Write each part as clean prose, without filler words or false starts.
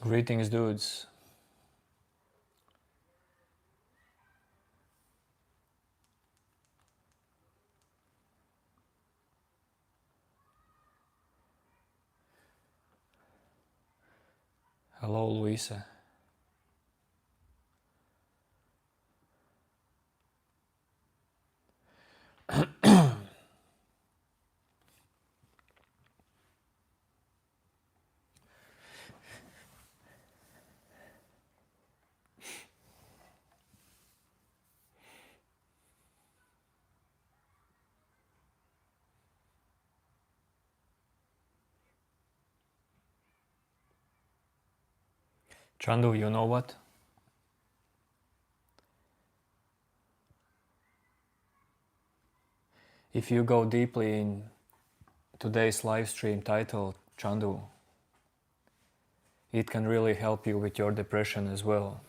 Greetings, dudes. Hello, Luisa. Chandu, you know what? If you go deeply in today's live stream titled Chandu, it can really help you with your depression as well.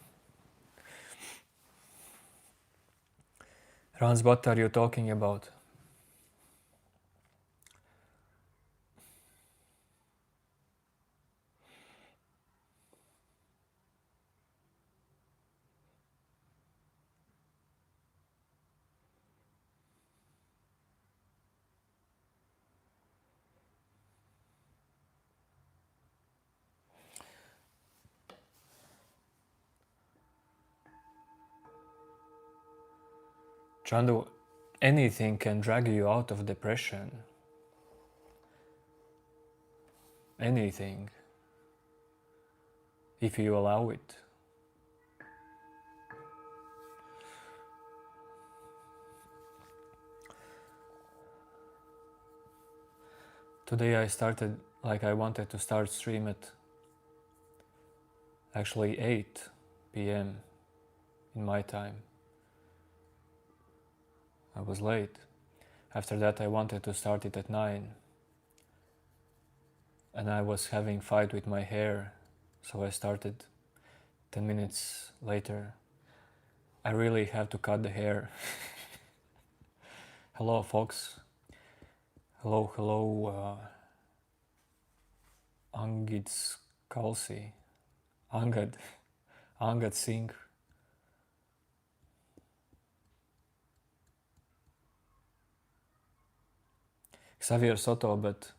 Rans, what are you talking about? Chandu, anything can drag you out of depression. Anything, if you allow it. Today I started, I wanted to start stream at actually 8 p.m. in my time. I was late. After that I wanted to start it at 9. And I was having fight with my hair, so I started 10 minutes later. I really have to cut the hair. Hello, folks. Hello, Angid Skalsi. Angad Singh. Xavier Soto, but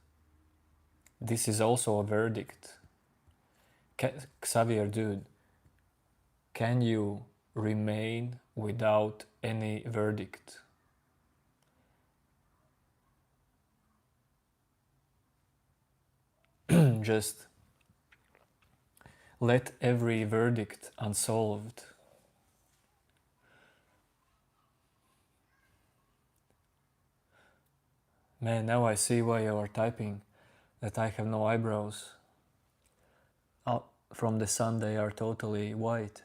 this is also a verdict. Xavier, dude, can you remain without any verdict? Just let every verdict unsolved. Man, now I see why you are typing that I have no eyebrows. From the sun they are totally white.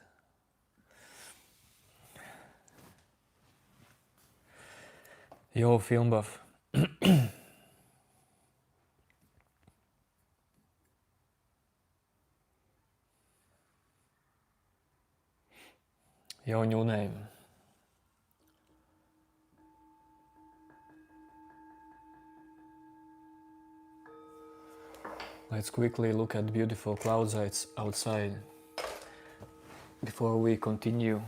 Yo, film buff. Yo, new name. Let's quickly look at beautiful clouds outside before we continue.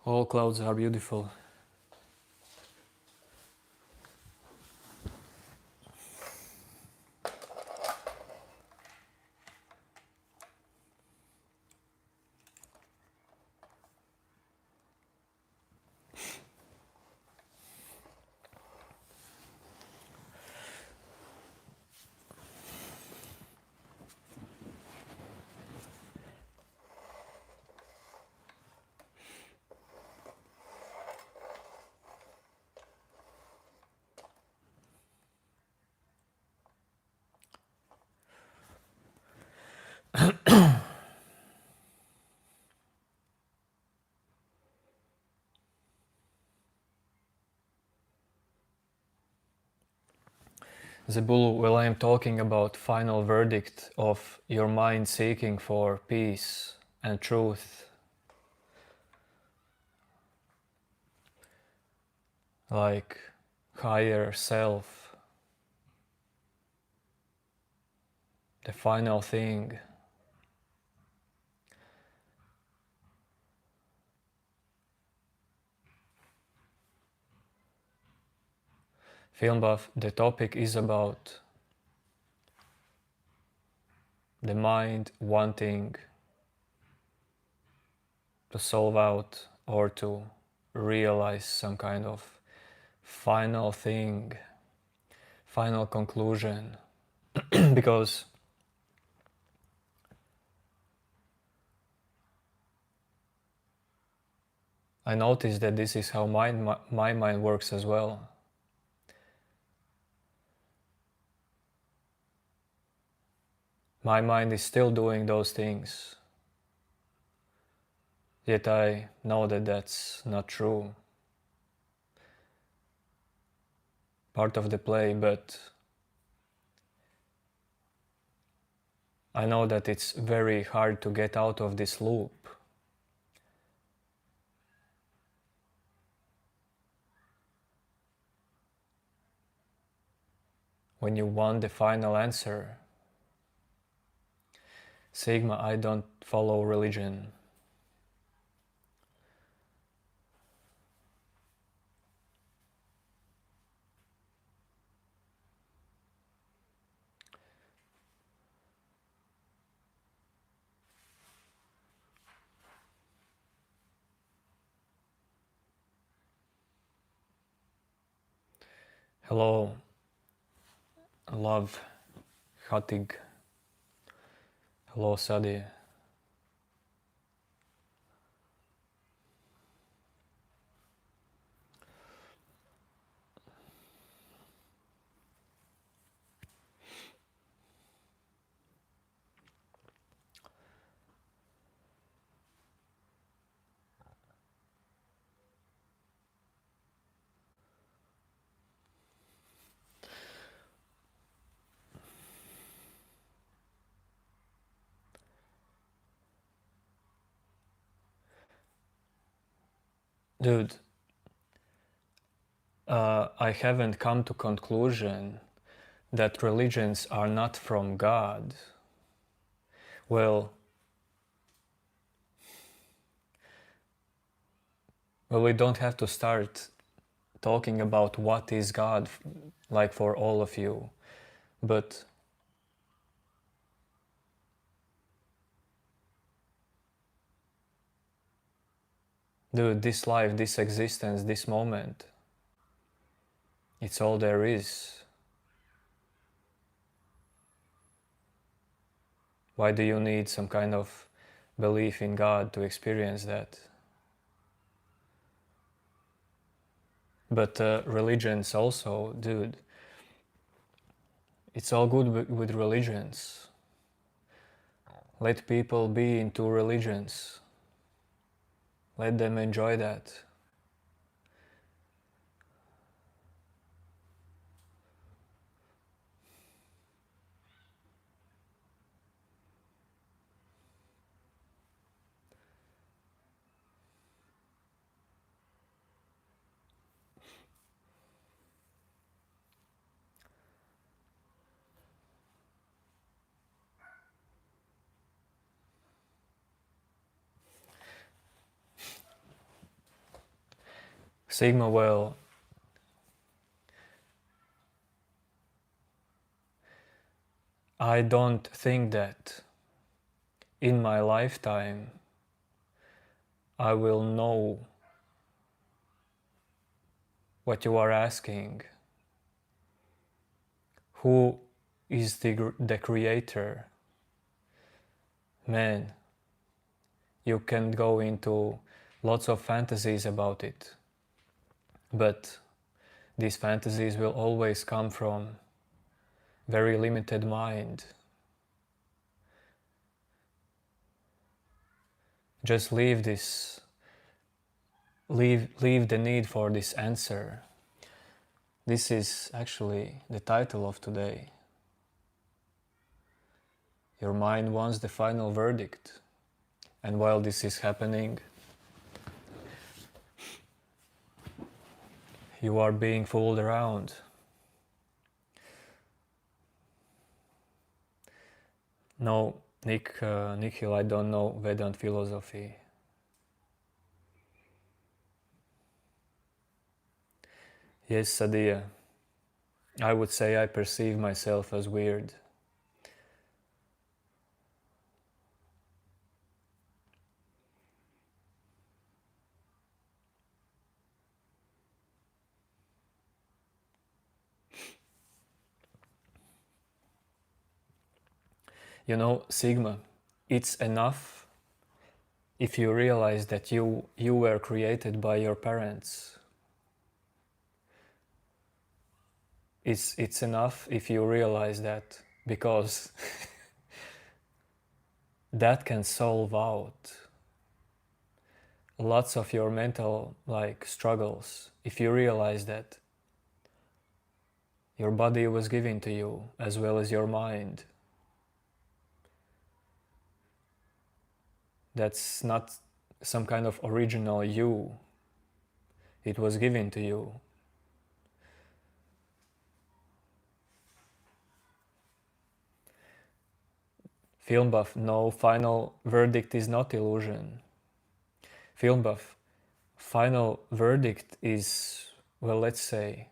All clouds are beautiful. Zebulu, well, I am talking about final verdict of your mind seeking for peace and truth, like higher self, the final thing. Film buff, the topic is about the mind wanting to solve out or to realize some kind of final thing, final conclusion. Because I noticed that this is how my mind works as well. My mind is still doing those things, yet I know that that's not true. Part of the play, but I know that it's very hard to get out of this loop. When you want the final answer. Sigma, I don't follow religion. Hello, love, Hatig. Hello, Sadi. Dude, I haven't come to conclusion that religions are not from God. Well, we don't have to start talking about what is God, like for all of you, but dude, this life, this existence, this moment, it's all there is. Why do you need some kind of belief in God to experience that? But religions also, dude, it's all good with religions. Let people be into religions. Let them enjoy that. Sigma, well, I don't think that in my lifetime I will know what you are asking. Who is the creator? Man, you can go into lots of fantasies about it, but these fantasies will always come from very limited mind. Just leave the need for this answer. This is actually the title of today. Your mind wants the final verdict. And while this is happening, you are being fooled around. No, Nikhil, I don't know Vedant philosophy. Yes, Sadia, I would say I perceive myself as weird. You know, Sigma, it's enough if you realize that you were created by your parents. It's enough if you realize that, because that can solve out lots of your mental struggles. If you realize that your body was given to you as well as your mind, that's not some kind of original you, it was given to you. Film buff, no, final verdict is not illusion. Film buff, final verdict is, well, let's say,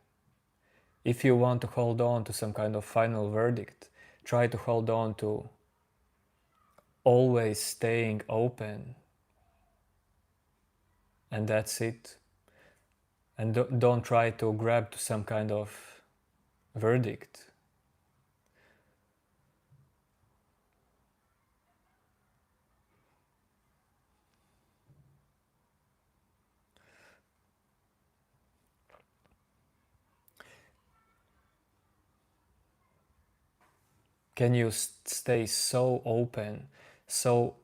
if you want to hold on to some kind of final verdict, try to hold on to always staying open, and that's it. And don't try to grab to some kind of verdict. Can you stay so open, so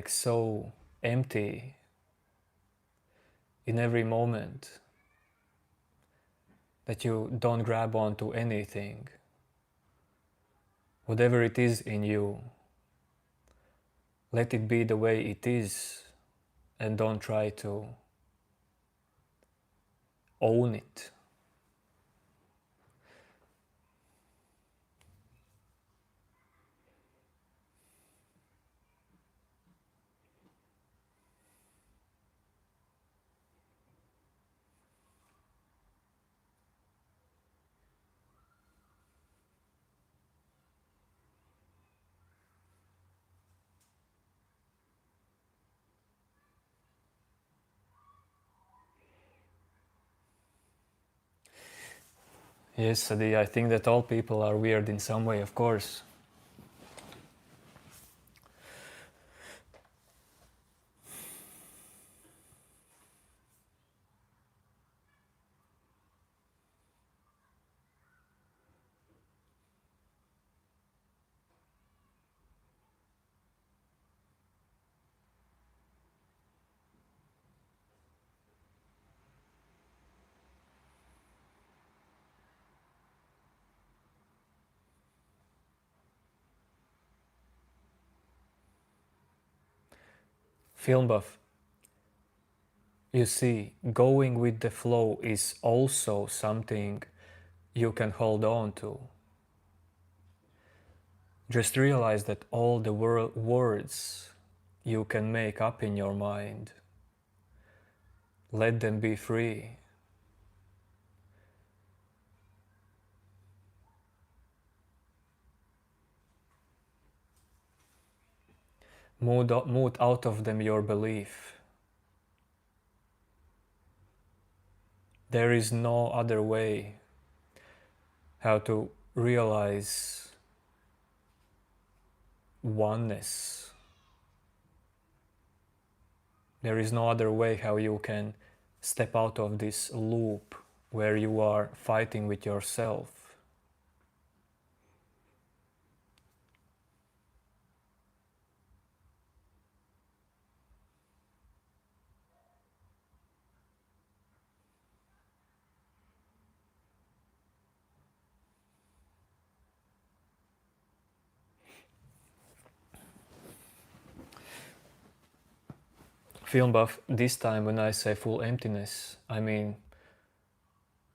so empty in every moment that you don't grab onto anything? Whatever it is in you, let it be the way it is, and don't try to own it. Yes, Sadi, I think that all people are weird in some way, of course. Film buff. You see, going with the flow is also something you can hold on to. Just realize that all the words you can make up in your mind, let them be free. Move out of them your belief. There is no other way how to realize oneness. There is no other way how you can step out of this loop where you are fighting with yourself. Film buff, this time when I say full emptiness, I mean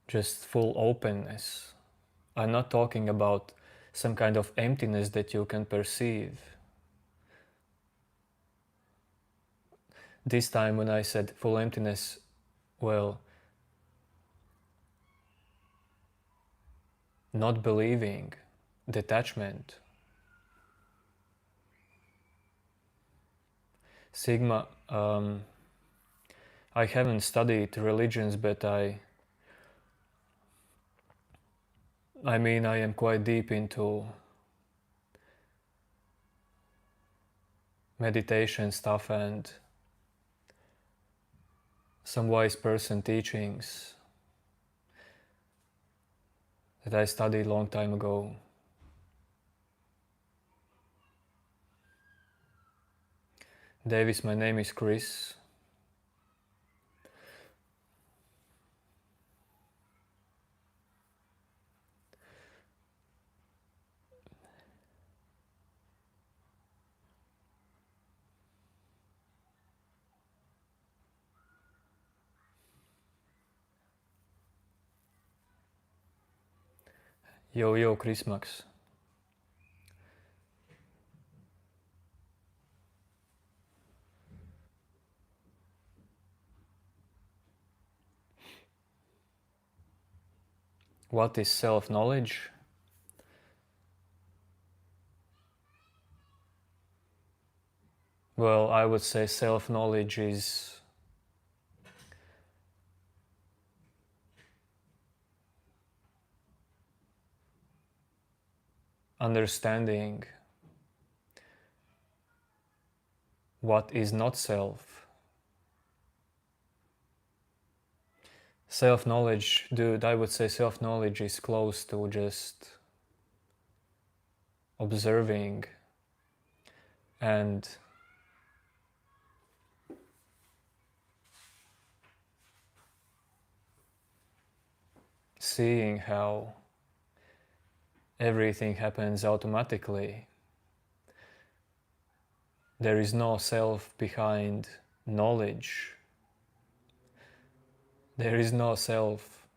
just full openness. I'm not talking about some kind of emptiness that you can perceive. This time when I said full emptiness, well, not believing, detachment. Sigma, I haven't studied religions, but I mean, I am quite deep into meditation stuff and some wise person teachings that I studied long time ago. Davis, my name is Chris. Yo, Chris Max. What is self-knowledge? Well, I would say self-knowledge is understanding what is not self. Self-knowledge, dude, I would say self-knowledge is close to just observing and seeing how everything happens automatically. There is no self behind knowledge. There is no self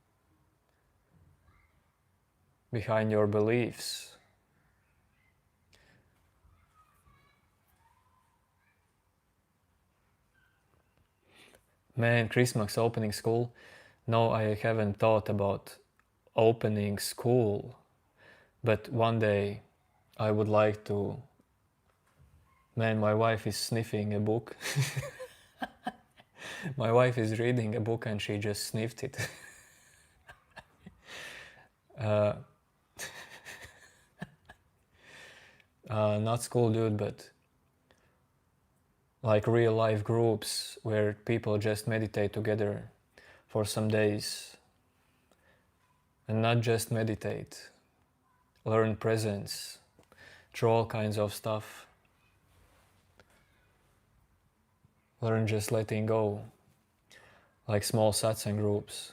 behind your beliefs. Man, Christmas opening school? No, I haven't thought about opening school, but one day I would like to. Man, my wife is sniffing a book. My wife is reading a book and she just sniffed it. Not school, dude, but like real life groups where people just meditate together for some days. And not just meditate, learn presence through all kinds of stuff. Learn just letting go, like small satsang groups.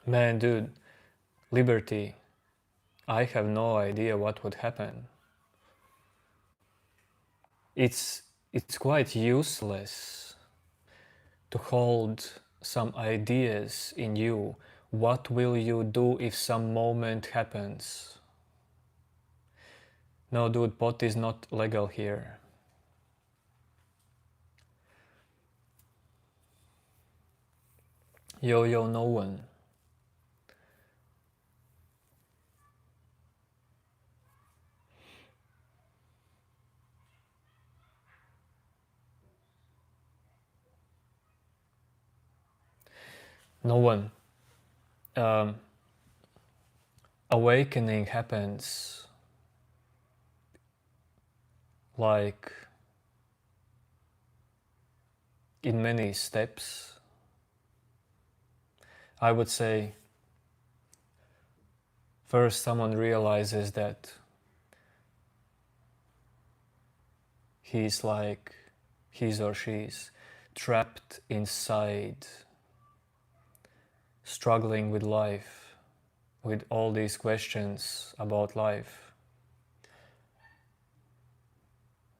Man, dude, liberty. I have no idea what would happen. It's quite useless to hold some ideas in you. What will you do if some moment happens? No, dude, pot is not legal here. Yo, no one. No one. Um, Awakening happens like in many steps. I would say first someone realizes that he's like, he's or she's trapped inside, struggling with life, with all these questions about life.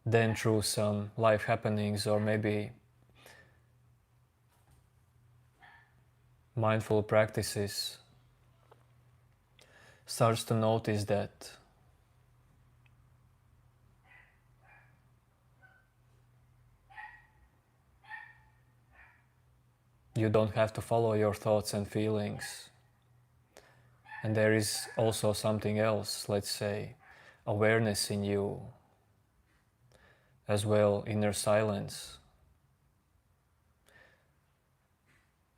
Then through some life happenings or maybe mindful practices, starts to notice that you don't have to follow your thoughts and feelings. And there is also something else, let's say, awareness in you, as well, inner silence.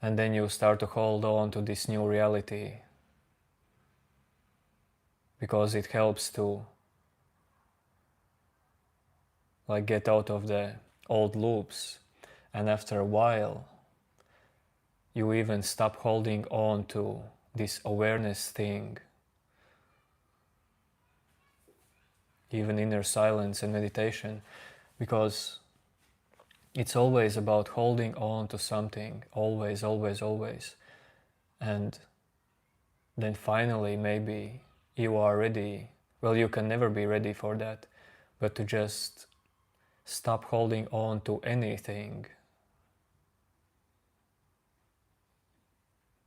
And then you start to hold on to this new reality because it helps to like get out of the old loops. And after a while, you even stop holding on to this awareness thing, even inner silence and meditation, because it's always about holding on to something, always, always, always. And then finally, maybe you are ready. Well, you can never be ready for that, but to just stop holding on to anything.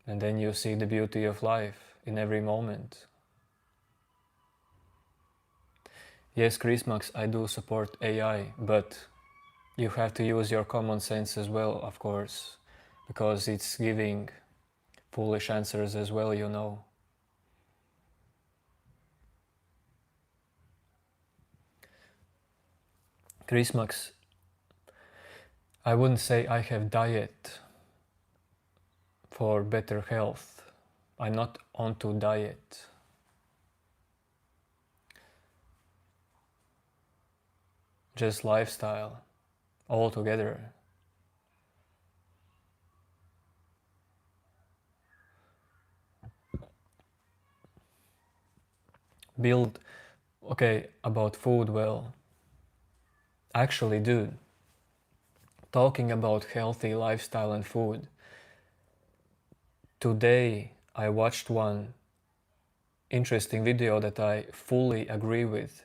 And then you see the beauty of life in every moment. Yes, Chrismax, I do support AI, but you have to use your common sense as well, of course, because it's giving foolish answers as well, you know. Chrismax, I wouldn't say I have diet for better health. I'm not onto diet. Just lifestyle altogether. Build, okay, about food, well, actually, dude, talking about healthy lifestyle and food, today I watched one interesting video that I fully agree with,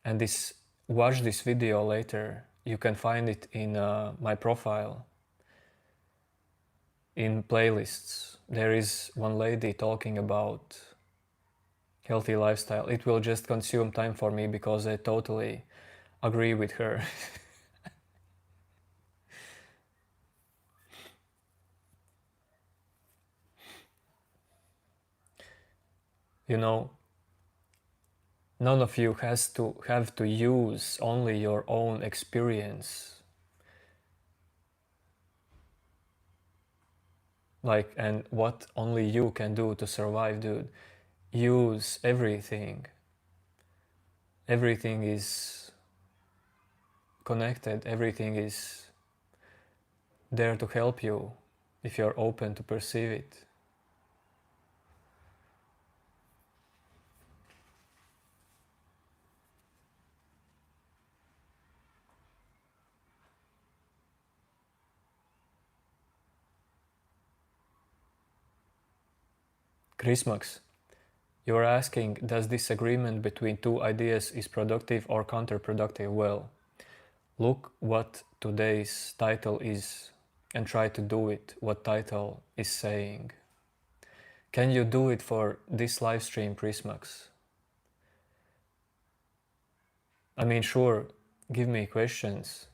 and watch this video later. You can find it in my profile in playlists. There is one lady talking about healthy lifestyle. It will just consume time for me because I totally agree with her. You know, none of you have to use only your own experience, like, and what only you can do to survive, dude. Use everything. Everything is connected. Everything is there to help you if you're open to perceive it. Chrismax, you're asking, does disagreement between two ideas is productive or counterproductive? Well, look what today's title is and try to do it what title is saying. Can you do it for this live stream, Chrismax? I mean, sure, give me questions.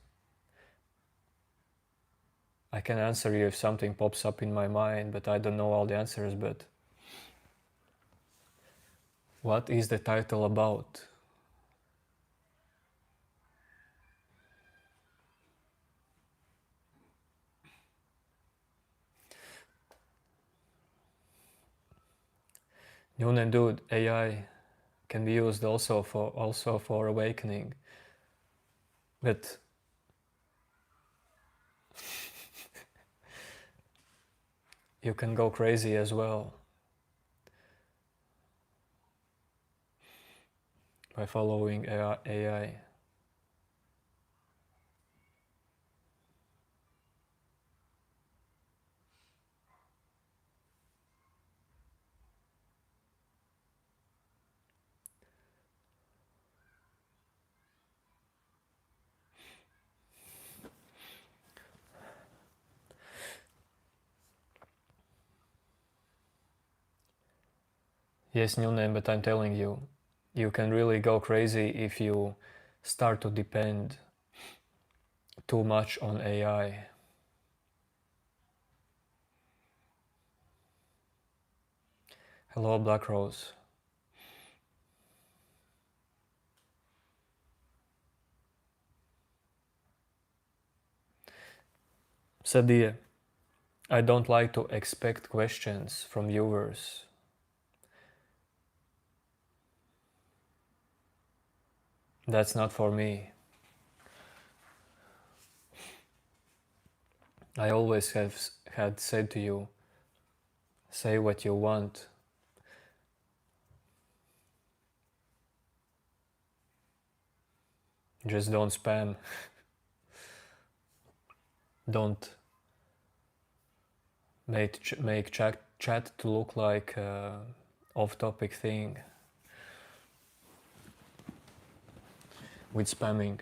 I can answer you if something pops up in my mind, but I don't know all the answers. But what is the title about? Yun and Dude, AI can be used also for awakening, but you can go crazy as well by following AI. Yes, new name, but I'm telling you, you can really go crazy if you start to depend too much on AI. Hello, Black Rose. Sadia, I don't like to expect questions from viewers. That's not for me. I always had said to you, say what you want. Just don't spam. Don't make chat to look like off-topic thing with spamming.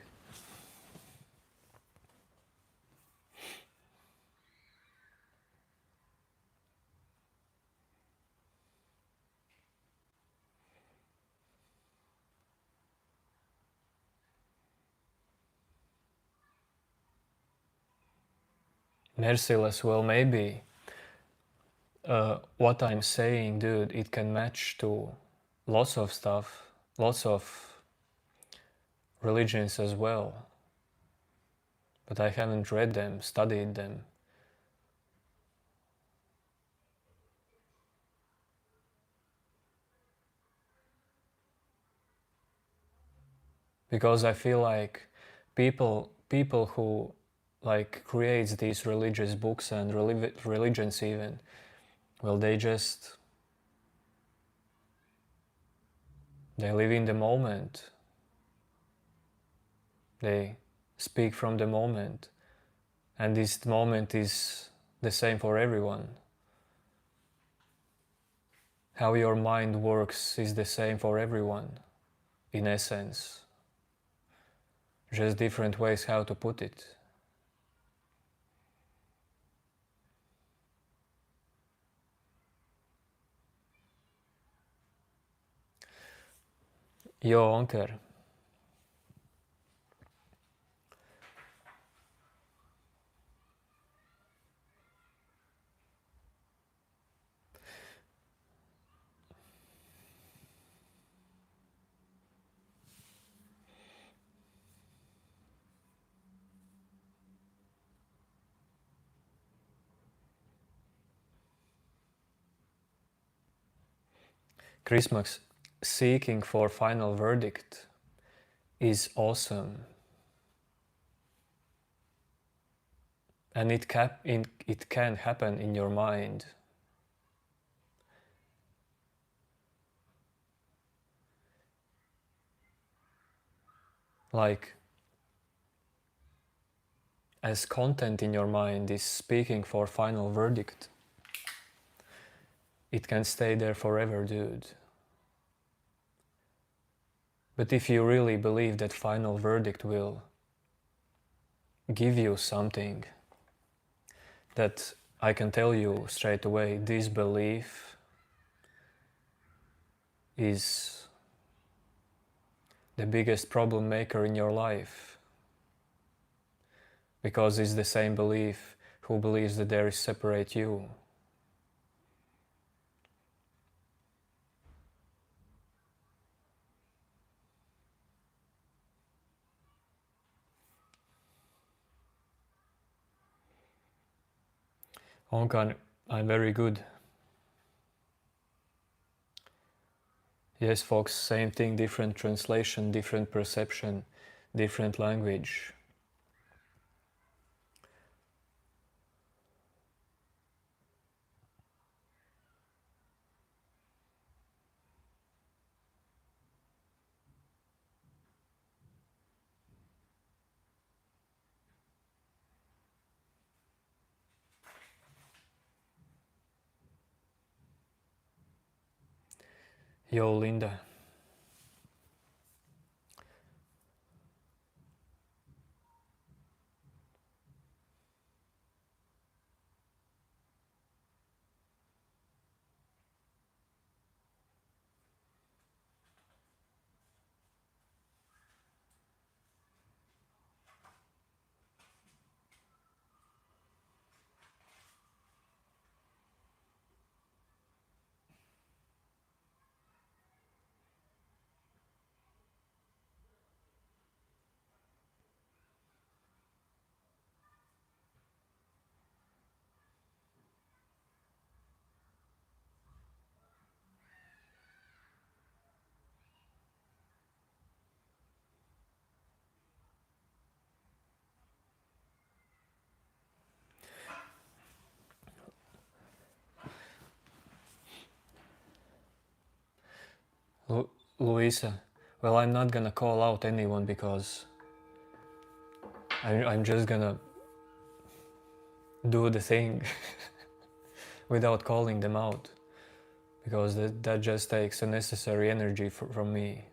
Merciless, well, maybe. What I'm saying, dude, it can match to lots of stuff, lots of religions as well. But I haven't read them, studied them. Because I feel like people who like creates these religious books and religions even, well, they live in the moment. They speak from the moment, and this moment is the same for everyone. How your mind works is the same for everyone, in essence. Just different ways how to put it. Yo, Anker. Christmas, seeking for final verdict is awesome. And it can happen in your mind. Like, as content in your mind is speaking for final verdict, it can stay there forever, dude. But if you really believe that final verdict will give you something, that I can tell you straight away, this belief is the biggest problem maker in your life. Because it's the same belief who believes that there is separate you. Onkan, I'm very good. Yes, folks, same thing, different translation, different perception, different language. Yo, Linda. Luisa, well, I'm not gonna call out anyone because I'm just gonna do the thing without calling them out, because that just takes unnecessary energy from me.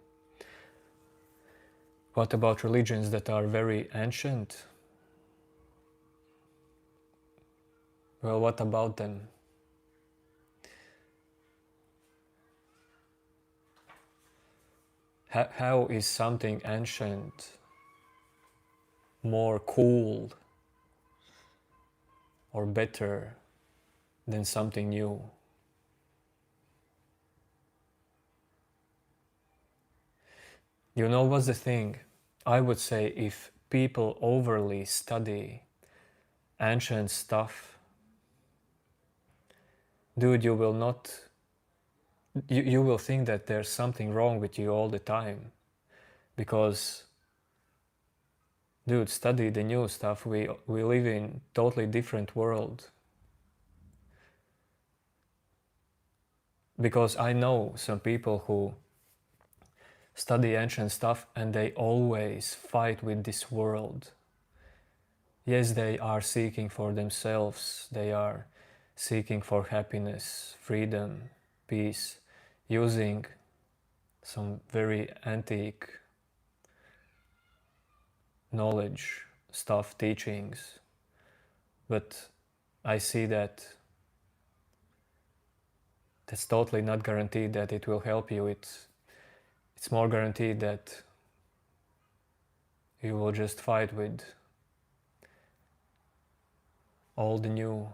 What about religions that are very ancient? Well, what about them? How is something ancient more cool or better than something new? You know what's the thing? I would say if people overly study ancient stuff, dude, you will not, you will think that there's something wrong with you all the time. Because, dude, study the new stuff. We live in totally different world. Because I know some people who study ancient stuff and they always fight with this world. Yes, they are seeking for themselves, they are seeking for happiness, freedom, peace, using some very antique knowledge, stuff, teachings. But I see that that's totally not guaranteed that it will help you. It's more guaranteed that you will just fight with all the new.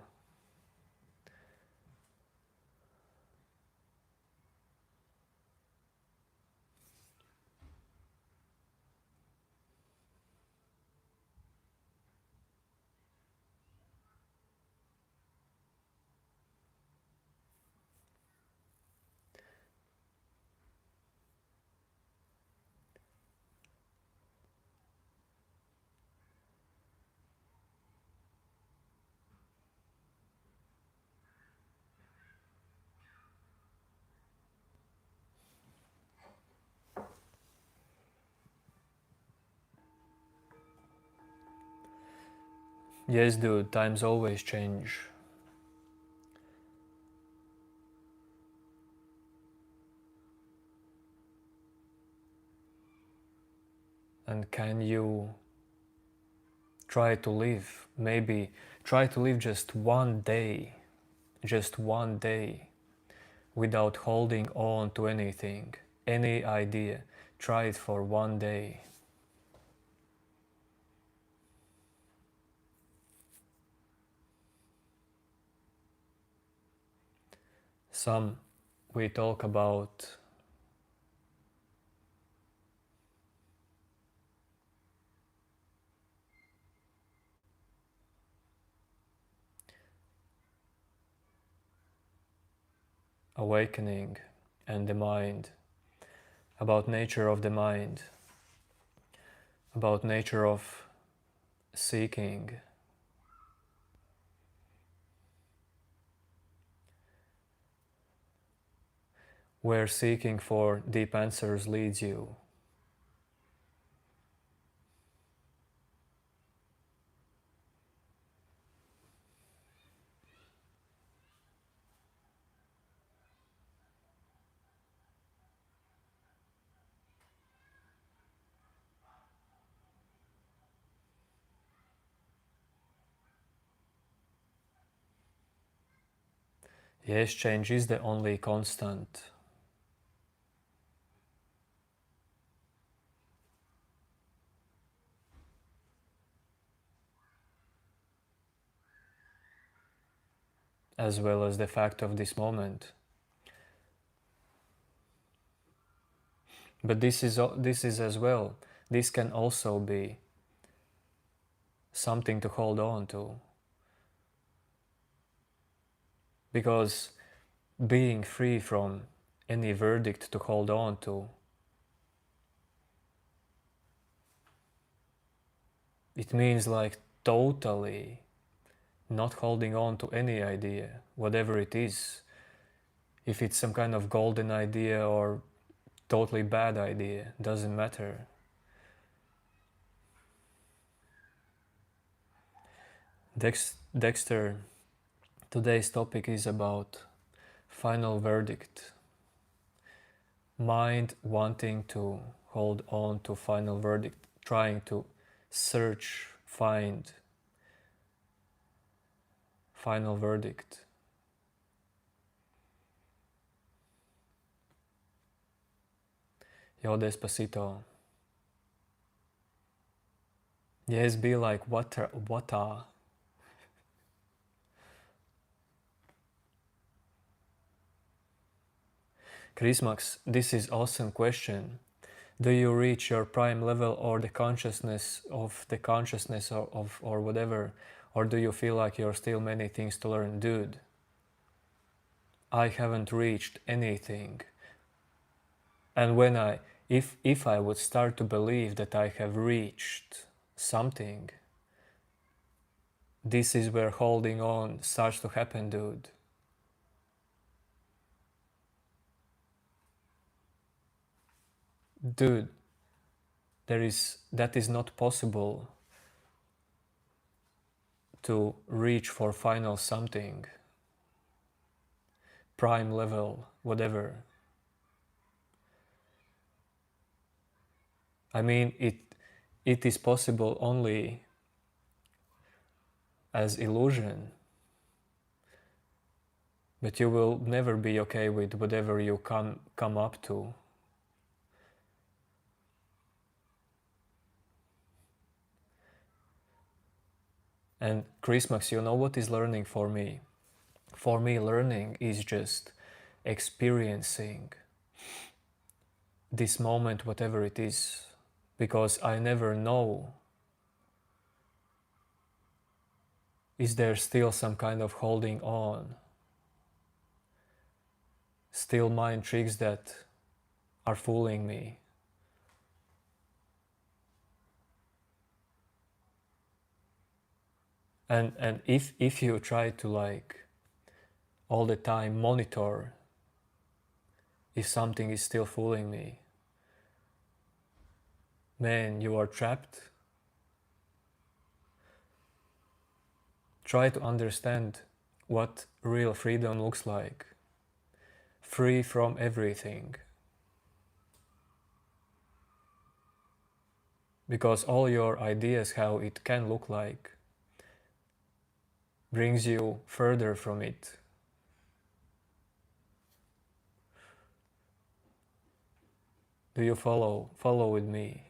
Yes, dude, times always change. And can you try to live, maybe try to live just one day without holding on to anything, any idea. Try it for one day. Some we talk about awakening and the mind, about nature of the mind, about nature of seeking. Where seeking for deep answers leads you. Yes, change is the only constant. As well as the fact of this moment. But this is as well, this can also be something to hold on to. Because being free from any verdict to hold on to, it means like totally not holding on to any idea, whatever it is. If it's some kind of golden idea or totally bad idea, doesn't matter. Dexter, today's topic is about final verdict. Mind wanting to hold on to final verdict, trying to search, find final verdict. Yo despacito. Yes, be like water. Chrismax, this is awesome question. Do you reach your prime level or the consciousness or whatever? Or do you feel like you're still many things to learn? Dude, I haven't reached anything. And if I would start to believe that I have reached something, this is where holding on starts to happen, dude. Dude, that is not possible to reach for final something, prime level, whatever. I mean, it is possible only as illusion, but you will never be okay with whatever you come up to. And Chrismax, you know what is learning for me? For me, learning is just experiencing this moment, whatever it is, because I never know, is there still some kind of holding on, still mind tricks that are fooling me. And if you try to like all the time monitor if something is still fooling me, man, you are trapped. Try to understand what real freedom looks like. Free from everything. Because all your ideas how it can look like brings you further from it. Do you follow with me?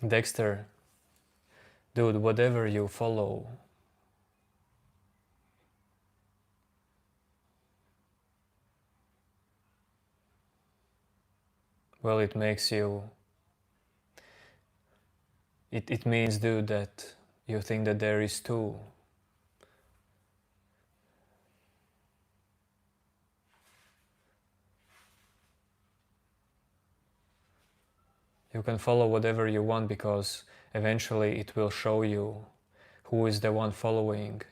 Dexter, dude, whatever you follow, well, it makes you, it means, dude, that you think that there is two. You can follow whatever you want because eventually it will show you who is the one following.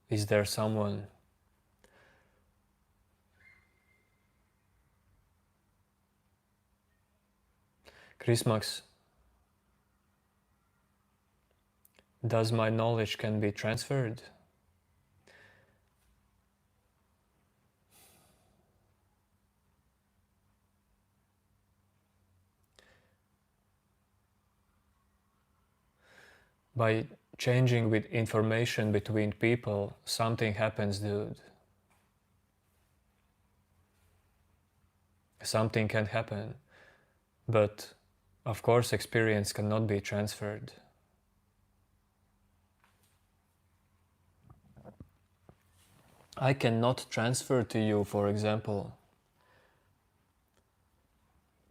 Is there someone? Chrismax, does my knowledge can be transferred? By changing with information between people, something happens, dude. Something can happen, but of course experience cannot be transferred. I cannot transfer to you, for example,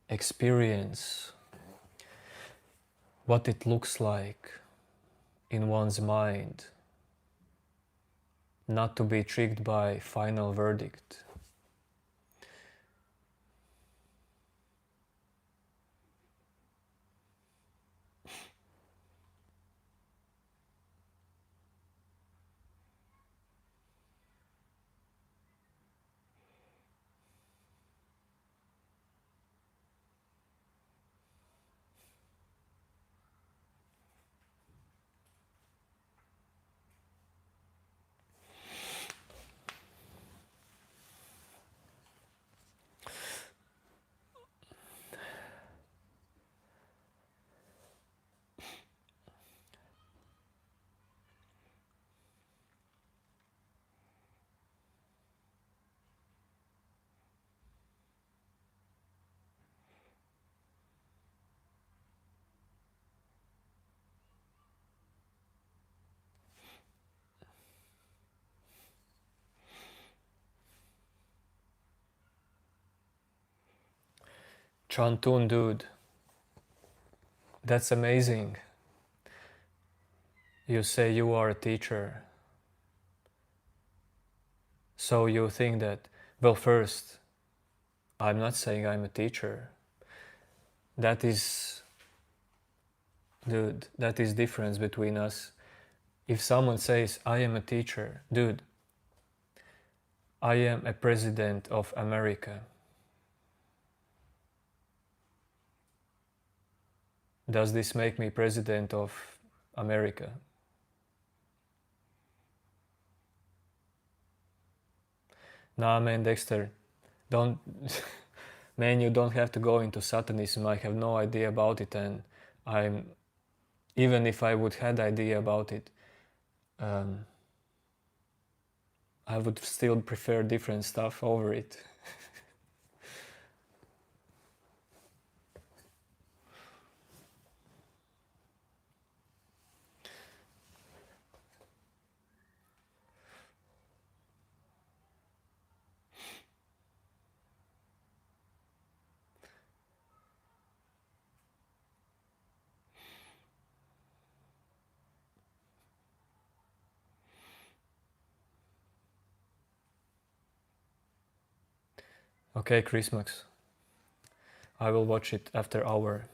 experience, what it looks like in one's mind, not to be tricked by final verdict. Chantun, dude, that's amazing. You say you are a teacher. So you think that, well, first, I'm not saying I'm a teacher. That is, dude, that is difference between us. If someone says, I am a teacher, dude, I am a president of America. Does this make me president of America? Nah, man, Dexter, don't, man, you don't have to go into Satanism. I have no idea about it, and even if I would had idea about it, I would still prefer different stuff over it. Okay, Chrismax. I will watch it after hour.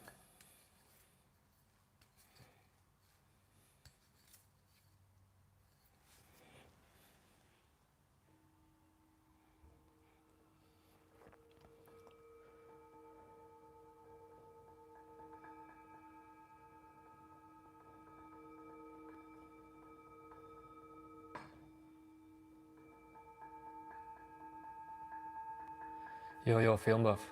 Yo, film buff.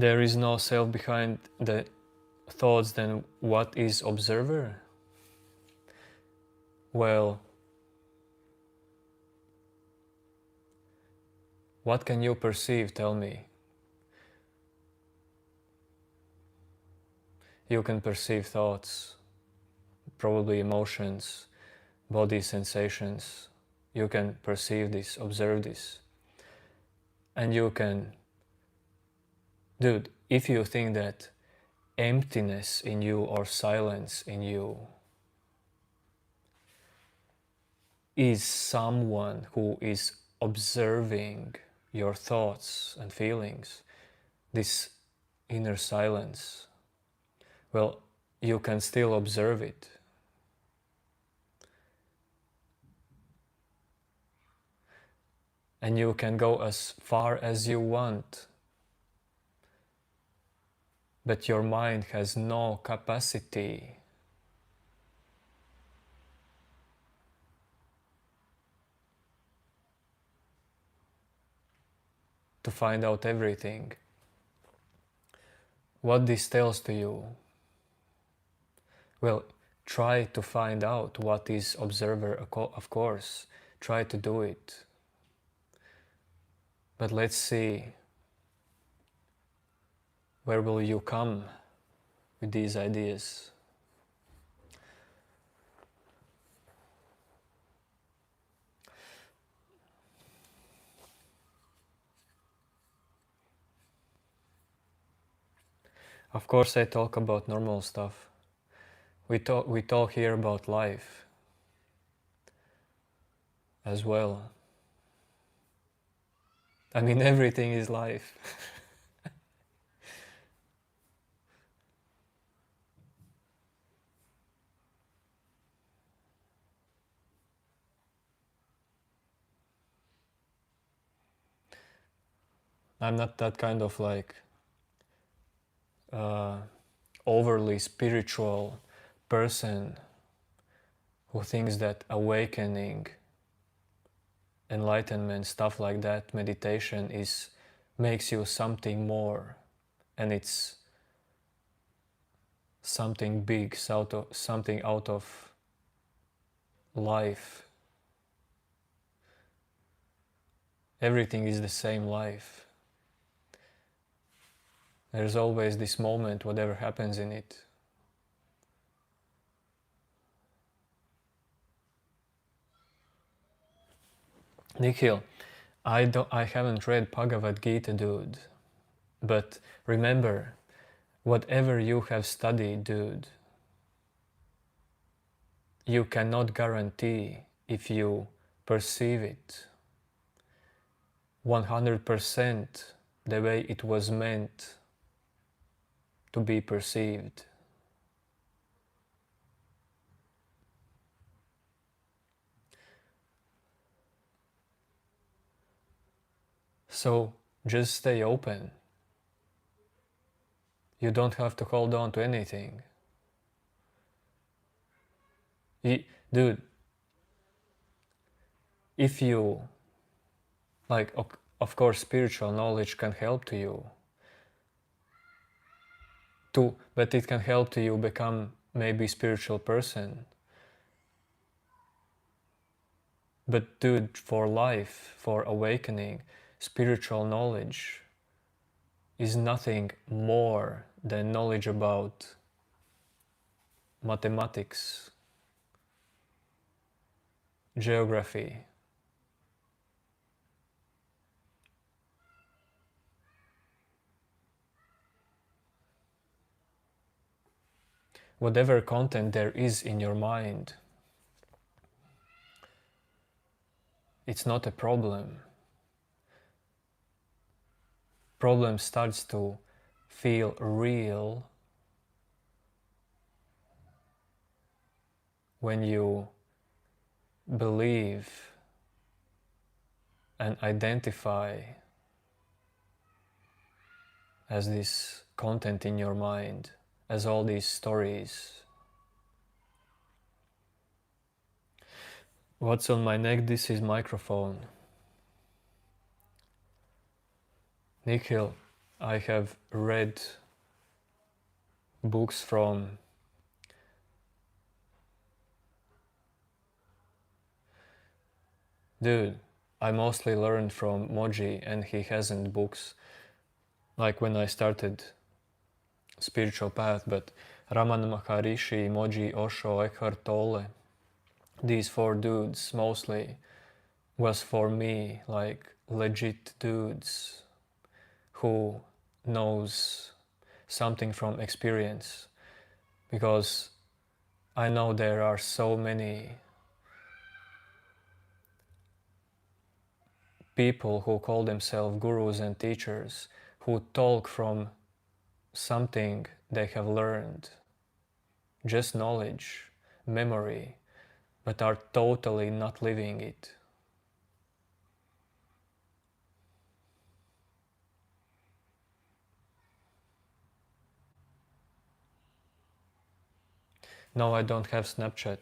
there is no self behind the thoughts, then what is observer? Well, what can you perceive? Tell me. You can perceive thoughts, probably emotions, body sensations. You can perceive this, observe this. And you can, dude, if you think that emptiness in you or silence in you is someone who is observing your thoughts and feelings, this inner silence, well, you can still observe it. And you can go as far as you want. But your mind has no capacity to find out everything. What this tells to you? Well, try to find out what is observer, of course. Try to do it. But let's see, where will you come with these ideas? Of course, I talk about normal stuff. We talk here about life as well. I mean, everything is life. I'm not that kind of like overly spiritual person who thinks that awakening, enlightenment, stuff like that, meditation makes you something more, and it's something big, something out of life. Everything is the same life. There's always this moment, whatever happens in it. Nikhil, I haven't read Bhagavad Gita, dude. But remember, whatever you have studied, dude, you cannot guarantee if you perceive it 100% the way it was meant to be perceived. So just stay open. You don't have to hold on to anything. Dude, if you, like, of course, spiritual knowledge can help to you, but it can help to you become maybe spiritual person. But dude, for life, for awakening, spiritual knowledge is nothing more than knowledge about mathematics, geography, whatever content there is in your mind. It's not a problem. Problem starts to feel real when you believe and identify as this content in your mind, as all these stories. What's on my neck? This is microphone. Nikhil, I have read books from dude, I mostly learned from Moji, and he hasn't books like when I started spiritual path, but Ramana Maharishi, Moji, Osho, Eckhart Tolle, these four dudes mostly was for me like legit dudes who knows something from experience, because I know there are so many people who call themselves gurus and teachers who talk from something they have learned, just knowledge, memory, but are totally not living it. No, I don't have Snapchat.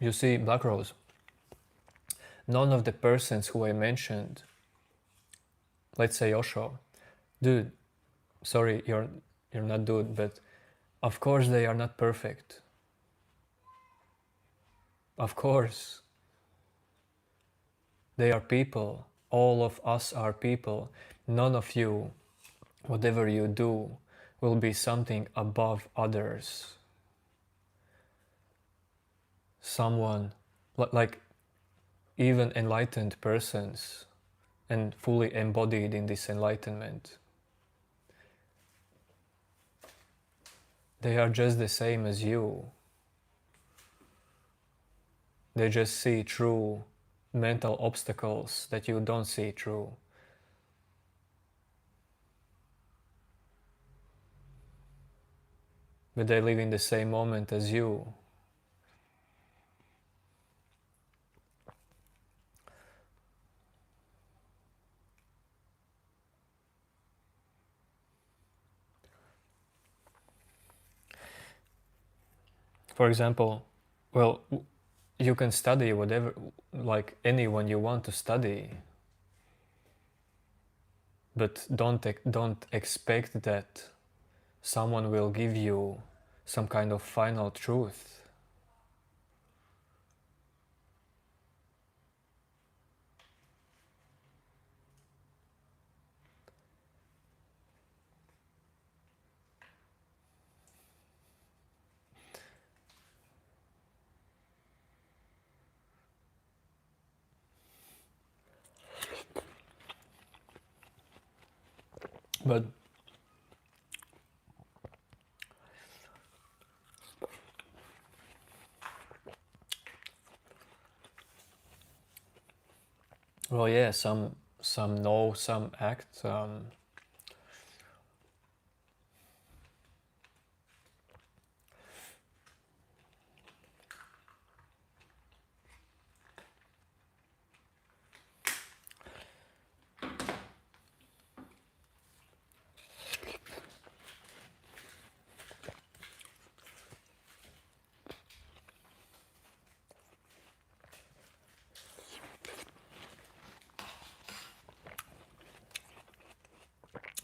You see, Black Rose, none of the persons who I mentioned, let's say Osho, dude, sorry, you're not dude, but of course they are not perfect. Of course. They are people. All of us are people. None of you, whatever you do, will be something above others. Someone, like even enlightened persons and fully embodied in this enlightenment, they are just the same as you. They just see through mental obstacles that you don't see through. But they live in the same moment as you. For example, well, you can study whatever, like anyone you want to study, but don't expect that someone will give you some kind of final truth. But well, yeah, some know, some act.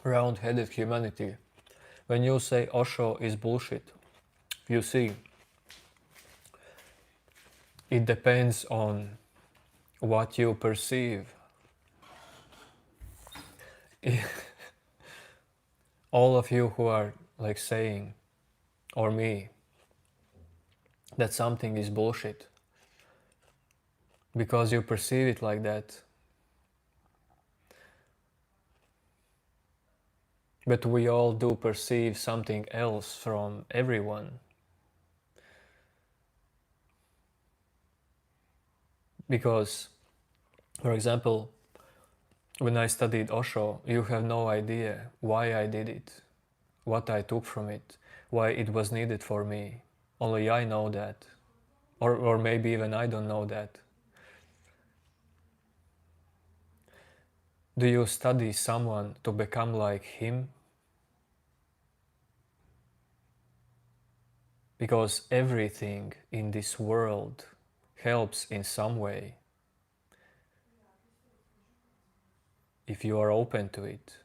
Round-headed humanity. When you say Osho is bullshit, you see, it depends on what you perceive. All of you who are like saying, or me, that something is bullshit, because you perceive it like that, But we all do perceive something else from everyone. Because, for example, when I studied Osho, you have no idea why I did it, what I took from it, why it was needed for me. Only I know that. Or maybe even I don't know that. Do you study someone to become like him? Because everything in this world helps in some way if you are open to it.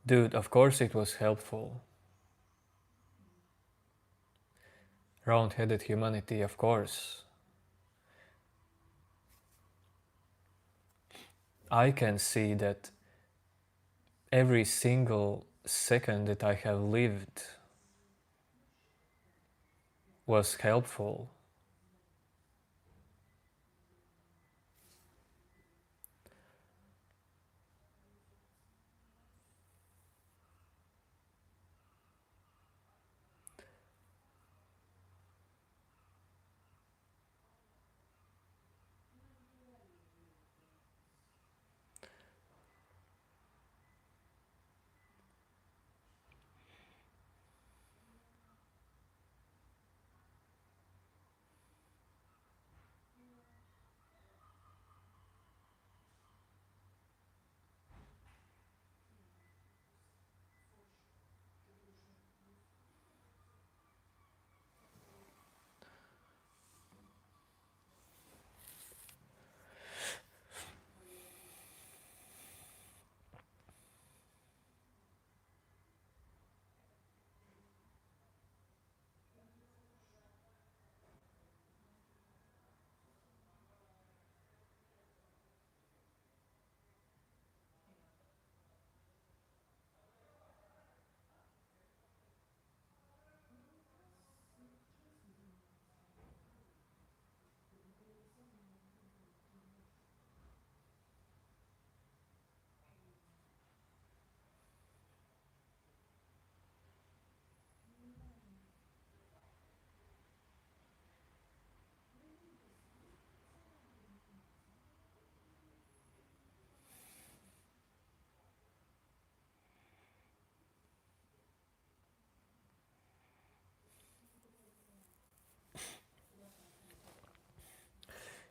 Dude, of course it was helpful. Round-headed humanity, of course. I can see that every single second that I have lived was helpful.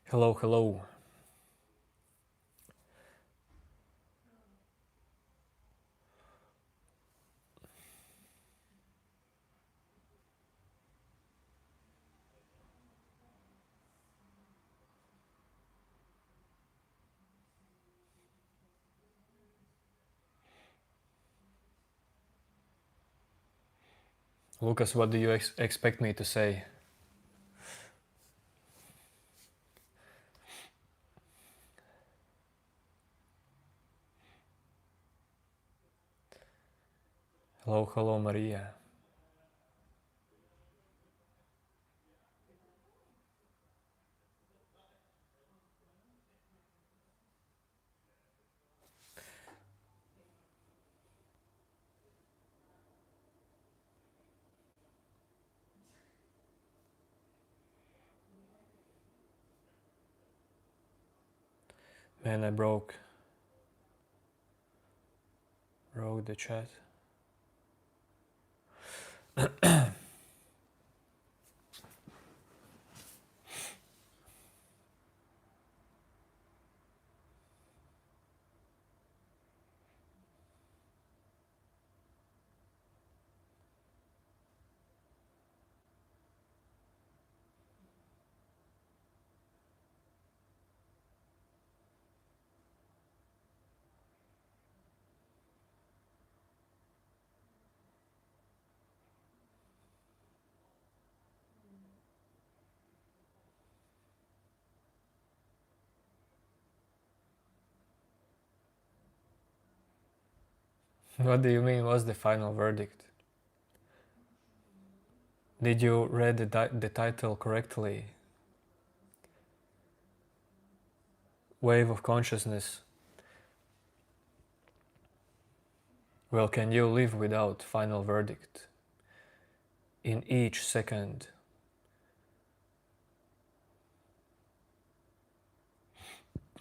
Hello, hello. Lucas, what do you expect me to say? Hello, hello, Maria. Man, I broke the chat. What do you mean, what's the final verdict? Did you read the title correctly? wave of consciousness, well, can you live without final verdict? In each second,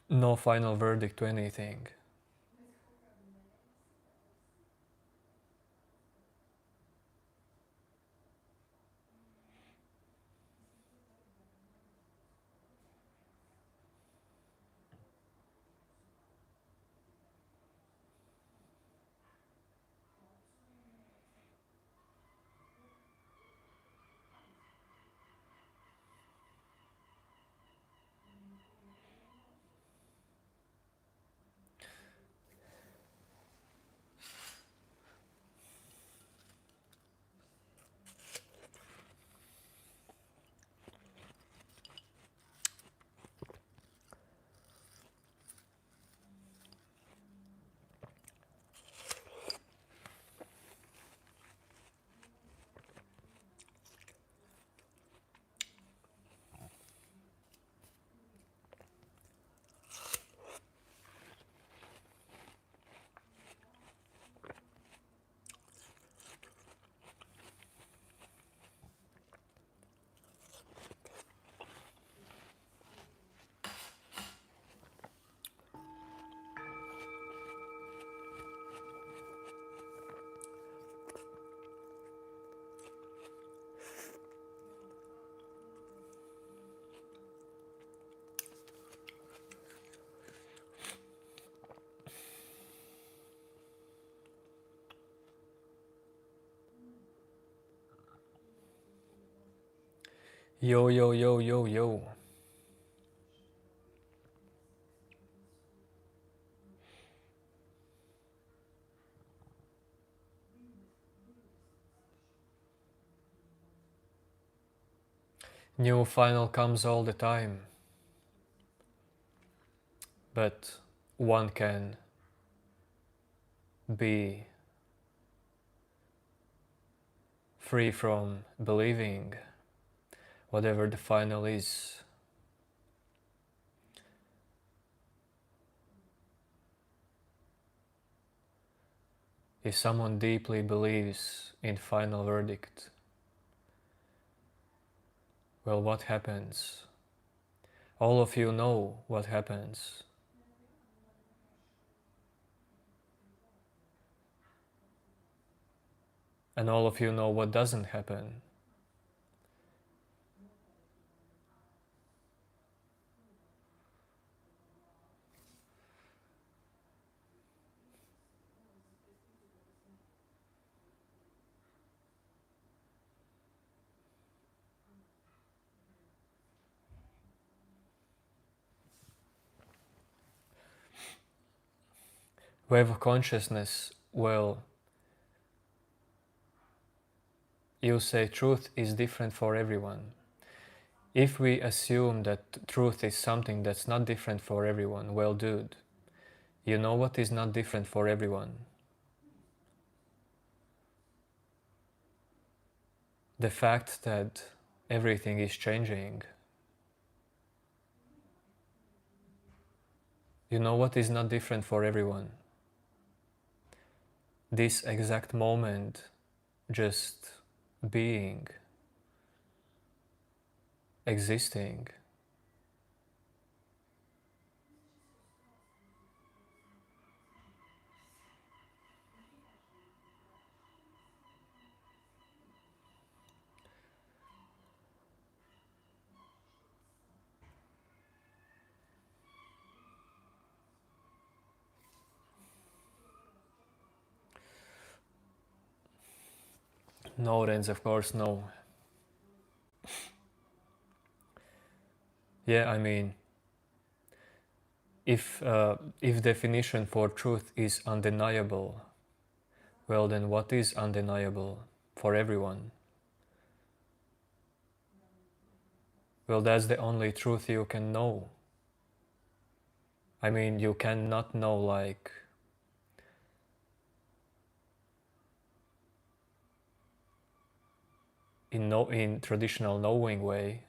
no final verdict to anything. Yo, yo, yo, yo, yo. New final comes all the time, but one can be free from believing whatever the final is. If someone deeply believes in final verdict, well, what happens? All of you know what happens. And all of you know what doesn't happen. Wave of consciousness, well, you say truth is different for everyone. If we assume that truth is something that's not different for everyone, well, dude, you know what is not different for everyone? The fact that everything is changing. You know what is not different for everyone? This exact moment just being, existing. No, Renz, of course, no. Yeah, I mean, if definition for truth is undeniable, well, then what is undeniable for everyone? Well, that's the only truth you can know. I mean, you cannot know like in traditional knowing way.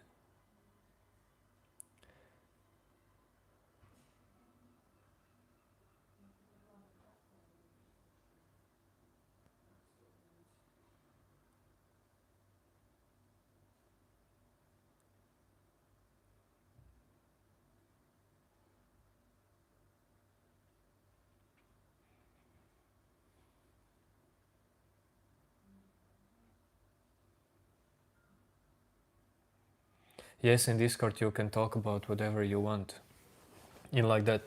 Yes, in Discord you can talk about whatever you want. In like that,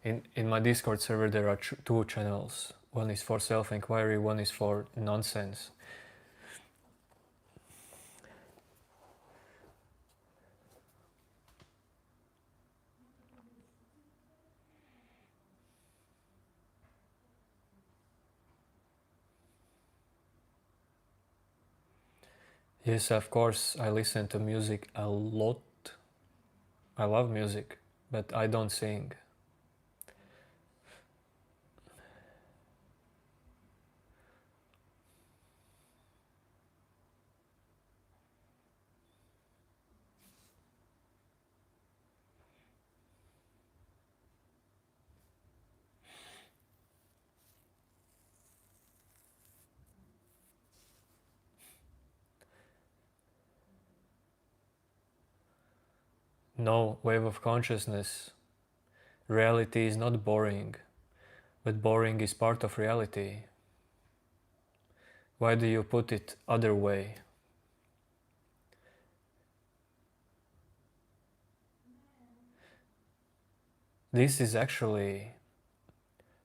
in my Discord server there are two channels. One is for self-inquiry, one is for nonsense. Yes, of course, I listen to music a lot. I love music, but I don't sing. No, wave of consciousness. Reality is not boring, but boring is part of reality. Why do you put it other way? This is actually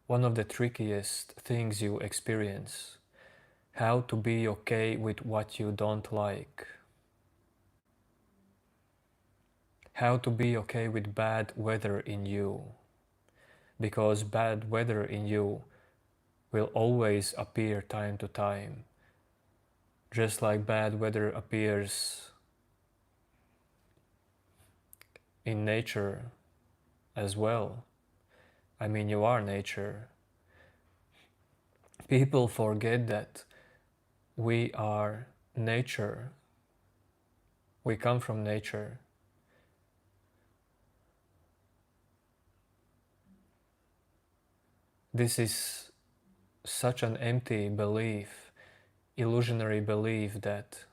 one of the trickiest things you experience. How to be okay with what you don't like. How to be okay with bad weather in you. Because bad weather in you will always appear time to time. Just like bad weather appears in nature as well. I mean, you are nature. People forget that we are nature. We come from nature. This is such an empty belief, illusionary belief that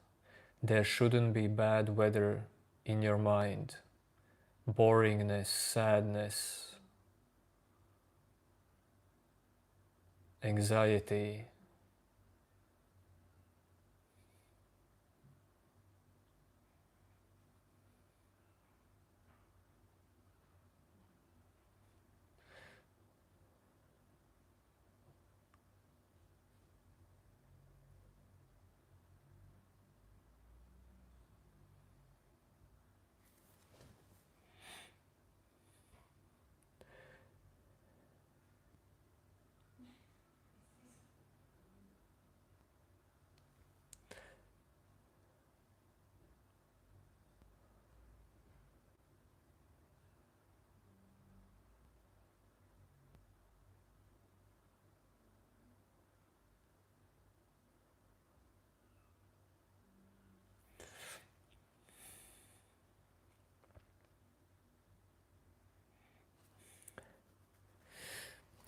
there shouldn't be bad weather in your mind, boringness, sadness, anxiety.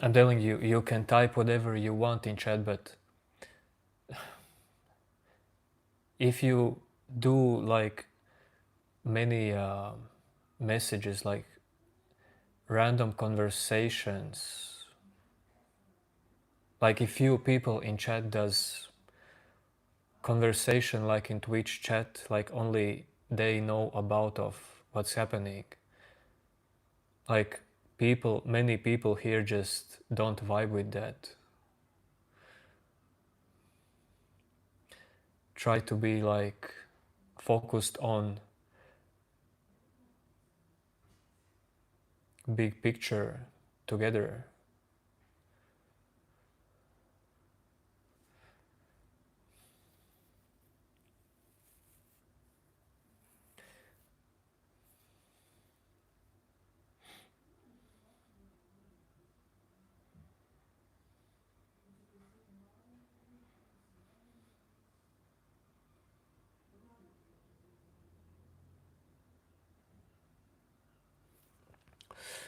I'm telling you, you can type whatever you want in chat, but if you do like many messages, like random conversations, like if few people in chat does conversation like in Twitch chat, like only they know about of what's happening, like many people here just don't vibe with that. Try to be like focused on big picture together.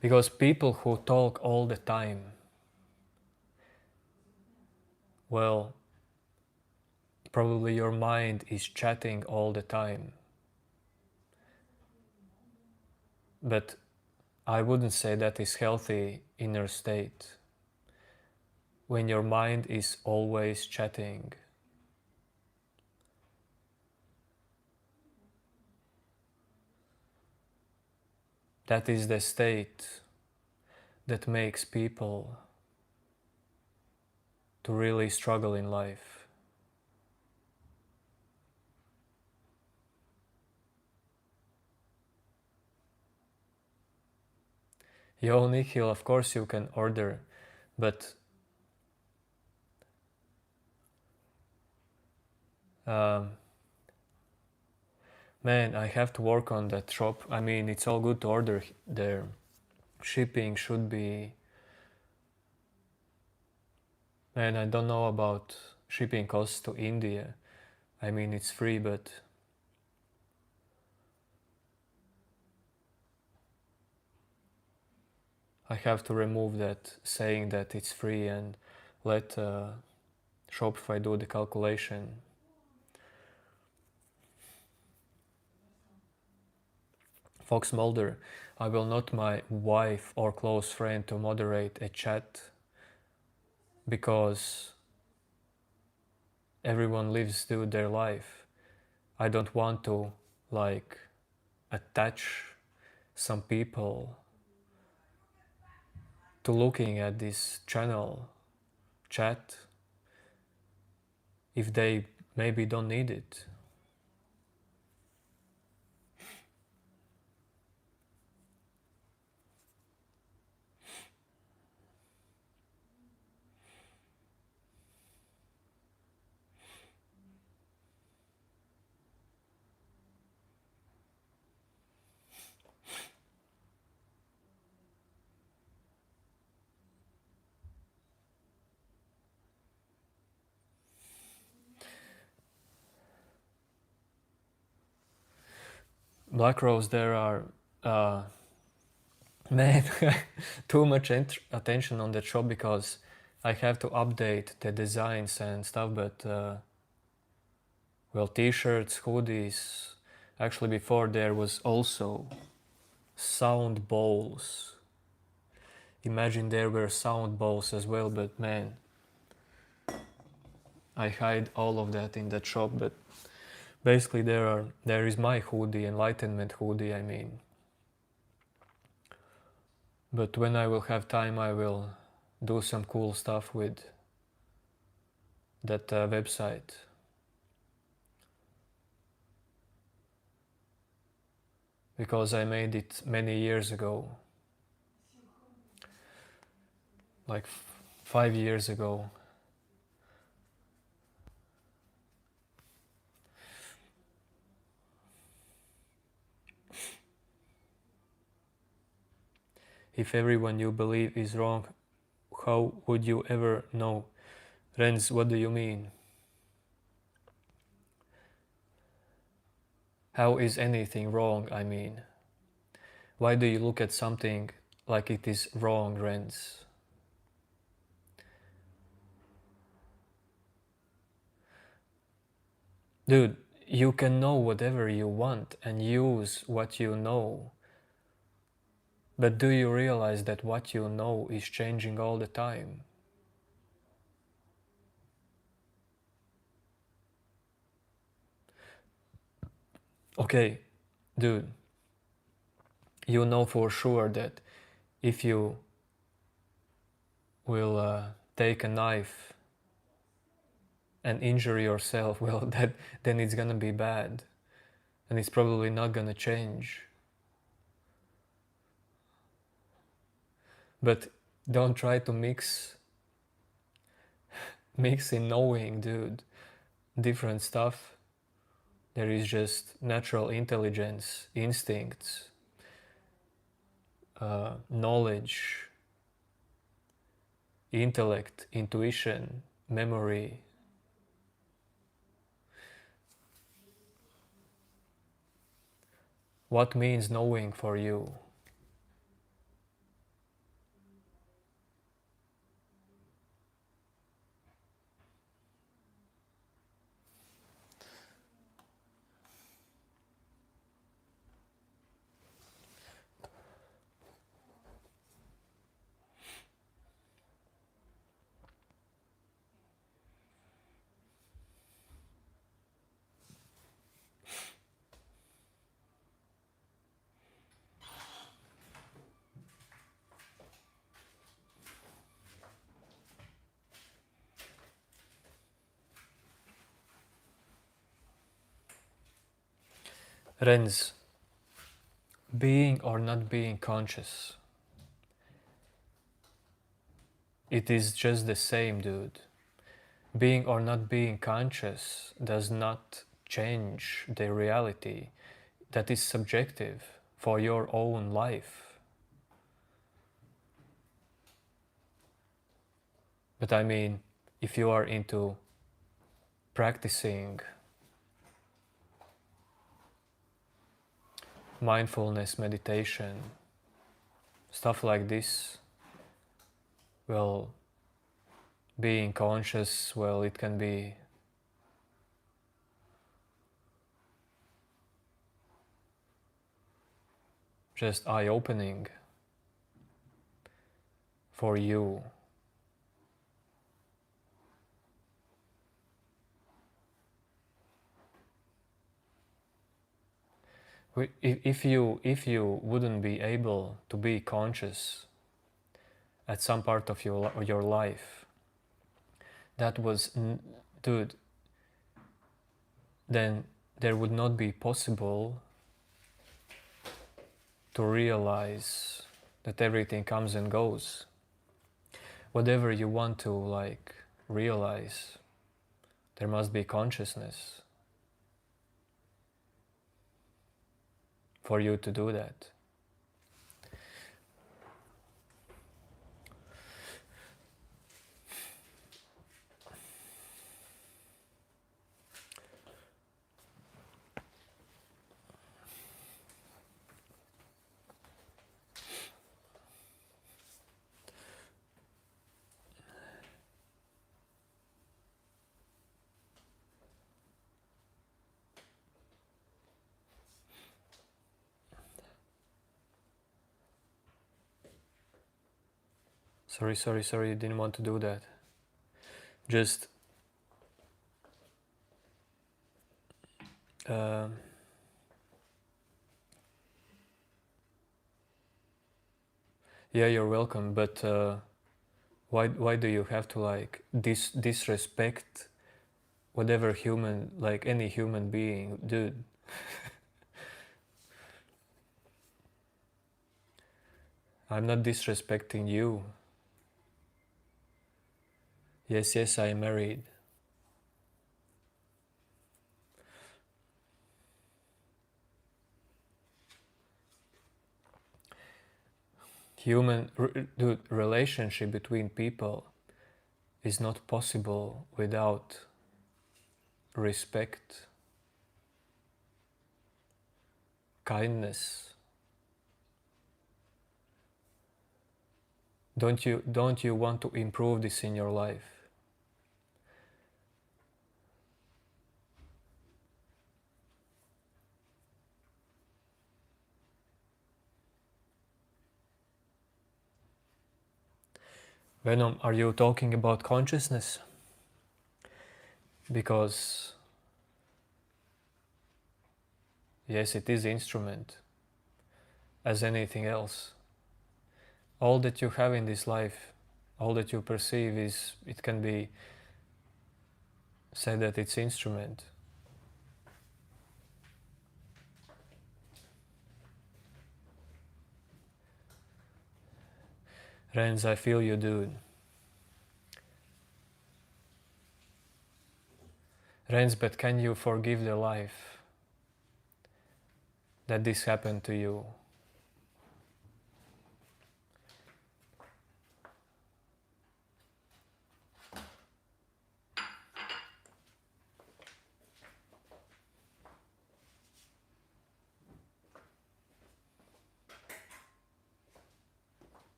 Because people who talk all the time, well, probably your mind is chatting all the time. But I wouldn't say that is healthy inner state. When your mind is always chatting, That is the state that makes people to really struggle in life. Yo, Nikhil, of course you can order, but um, man, I have to work on that shop. I mean, it's all good to order there. Shipping should be... Man, I don't know about shipping costs to India. I mean, it's free, but I have to remove that saying that it's free and let Shopify do the calculation. Fox Mulder, I will not my wife or close friend to moderate a chat because everyone lives through their life. I don't want to like attach some people to looking at this channel chat if they maybe don't need it. Black Rose, there are man, too much attention on that shop because I have to update the designs and stuff, but well, t-shirts, hoodies. Actually, before there was also sound bowls. Imagine there were sound bowls as well, but man, I hide all of that in that shop. But basically, there is my hoodie, enlightenment hoodie. I mean, but when I will have time, I will do some cool stuff with that website. Because I made it many years ago, like 5 years ago. If everyone you believe is wrong, how would you ever know? Renz, what do you mean? How is anything wrong, I mean? Why do you look at something like it is wrong, Renz? Dude, you can know whatever you want and use what you know. But do you realize that what you know is changing all the time? Okay, dude, you know for sure that if you will take a knife and injure yourself, well, then it's gonna be bad, and it's probably not gonna change. But don't try to mix in knowing, dude. Different stuff. There is just natural intelligence, instincts, knowledge, intellect, intuition, memory. What means knowing for you? Renz, being or not being conscious, it is just the same, dude. Being or not being conscious does not change the reality. That is subjective for your own life. But I mean, if you are into practicing mindfulness meditation, stuff like this, well, being conscious, well, it can be just eye-opening for you. If you wouldn't be able to be conscious at some part of your life, that was, dude, then there would not be possible to realize that everything comes and goes. Whatever you want to like realize, there must be consciousness for you to do that. Sorry, you didn't want to do that. Just yeah, you're welcome, but why do you have to like disrespect whatever human, like any human being, dude? I'm not disrespecting you. Yes, I am married. Dude, relationship between people is not possible without respect, kindness. Don't you want to improve this in your life? Venom, are you talking about consciousness? Because yes, it is instrument as anything else. All that you have in this life, all that you perceive is, it can be said that it's instrument. Renz, I feel you, dude. Renz, but can you forgive the life that this happened to you?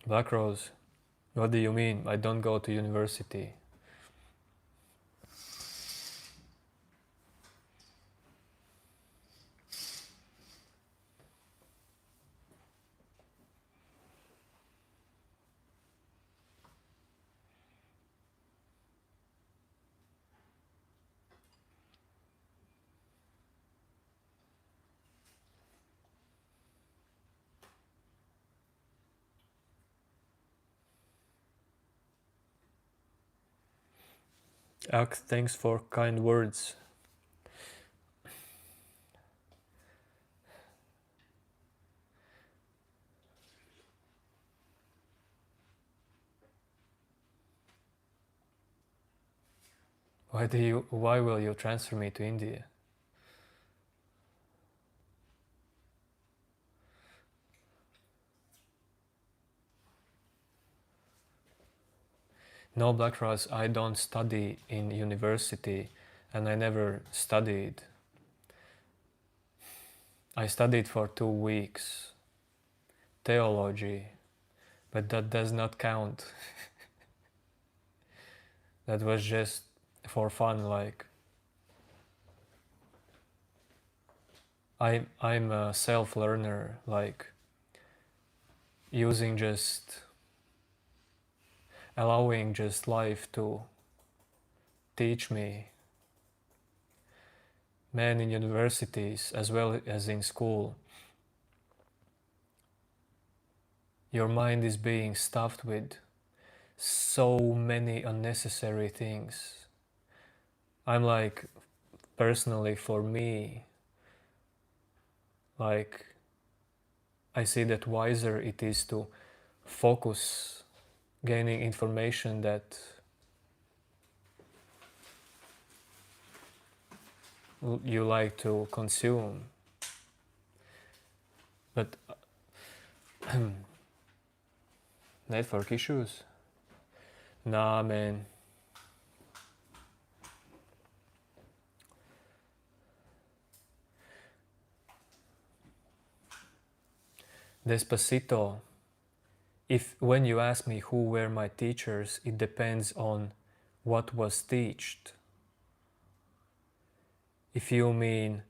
Black Rose, what do you mean? I don't go to university. Ak, thanks for kind words. Why will you transfer me to India? No, Black Rose, I don't study in university, and I never studied. I studied for 2 weeks theology, but that does not count. That was just for fun, like I'm a self-learner, like using just allowing just life to teach me. Man, in universities as well as in school, your mind is being stuffed with so many unnecessary things. I'm like, personally for me, like I see that wiser it is to focus gaining information that you like to consume. But network issues? Nah, man. Despacito. If when you ask me who were my teachers, it depends on what was taught. If you mean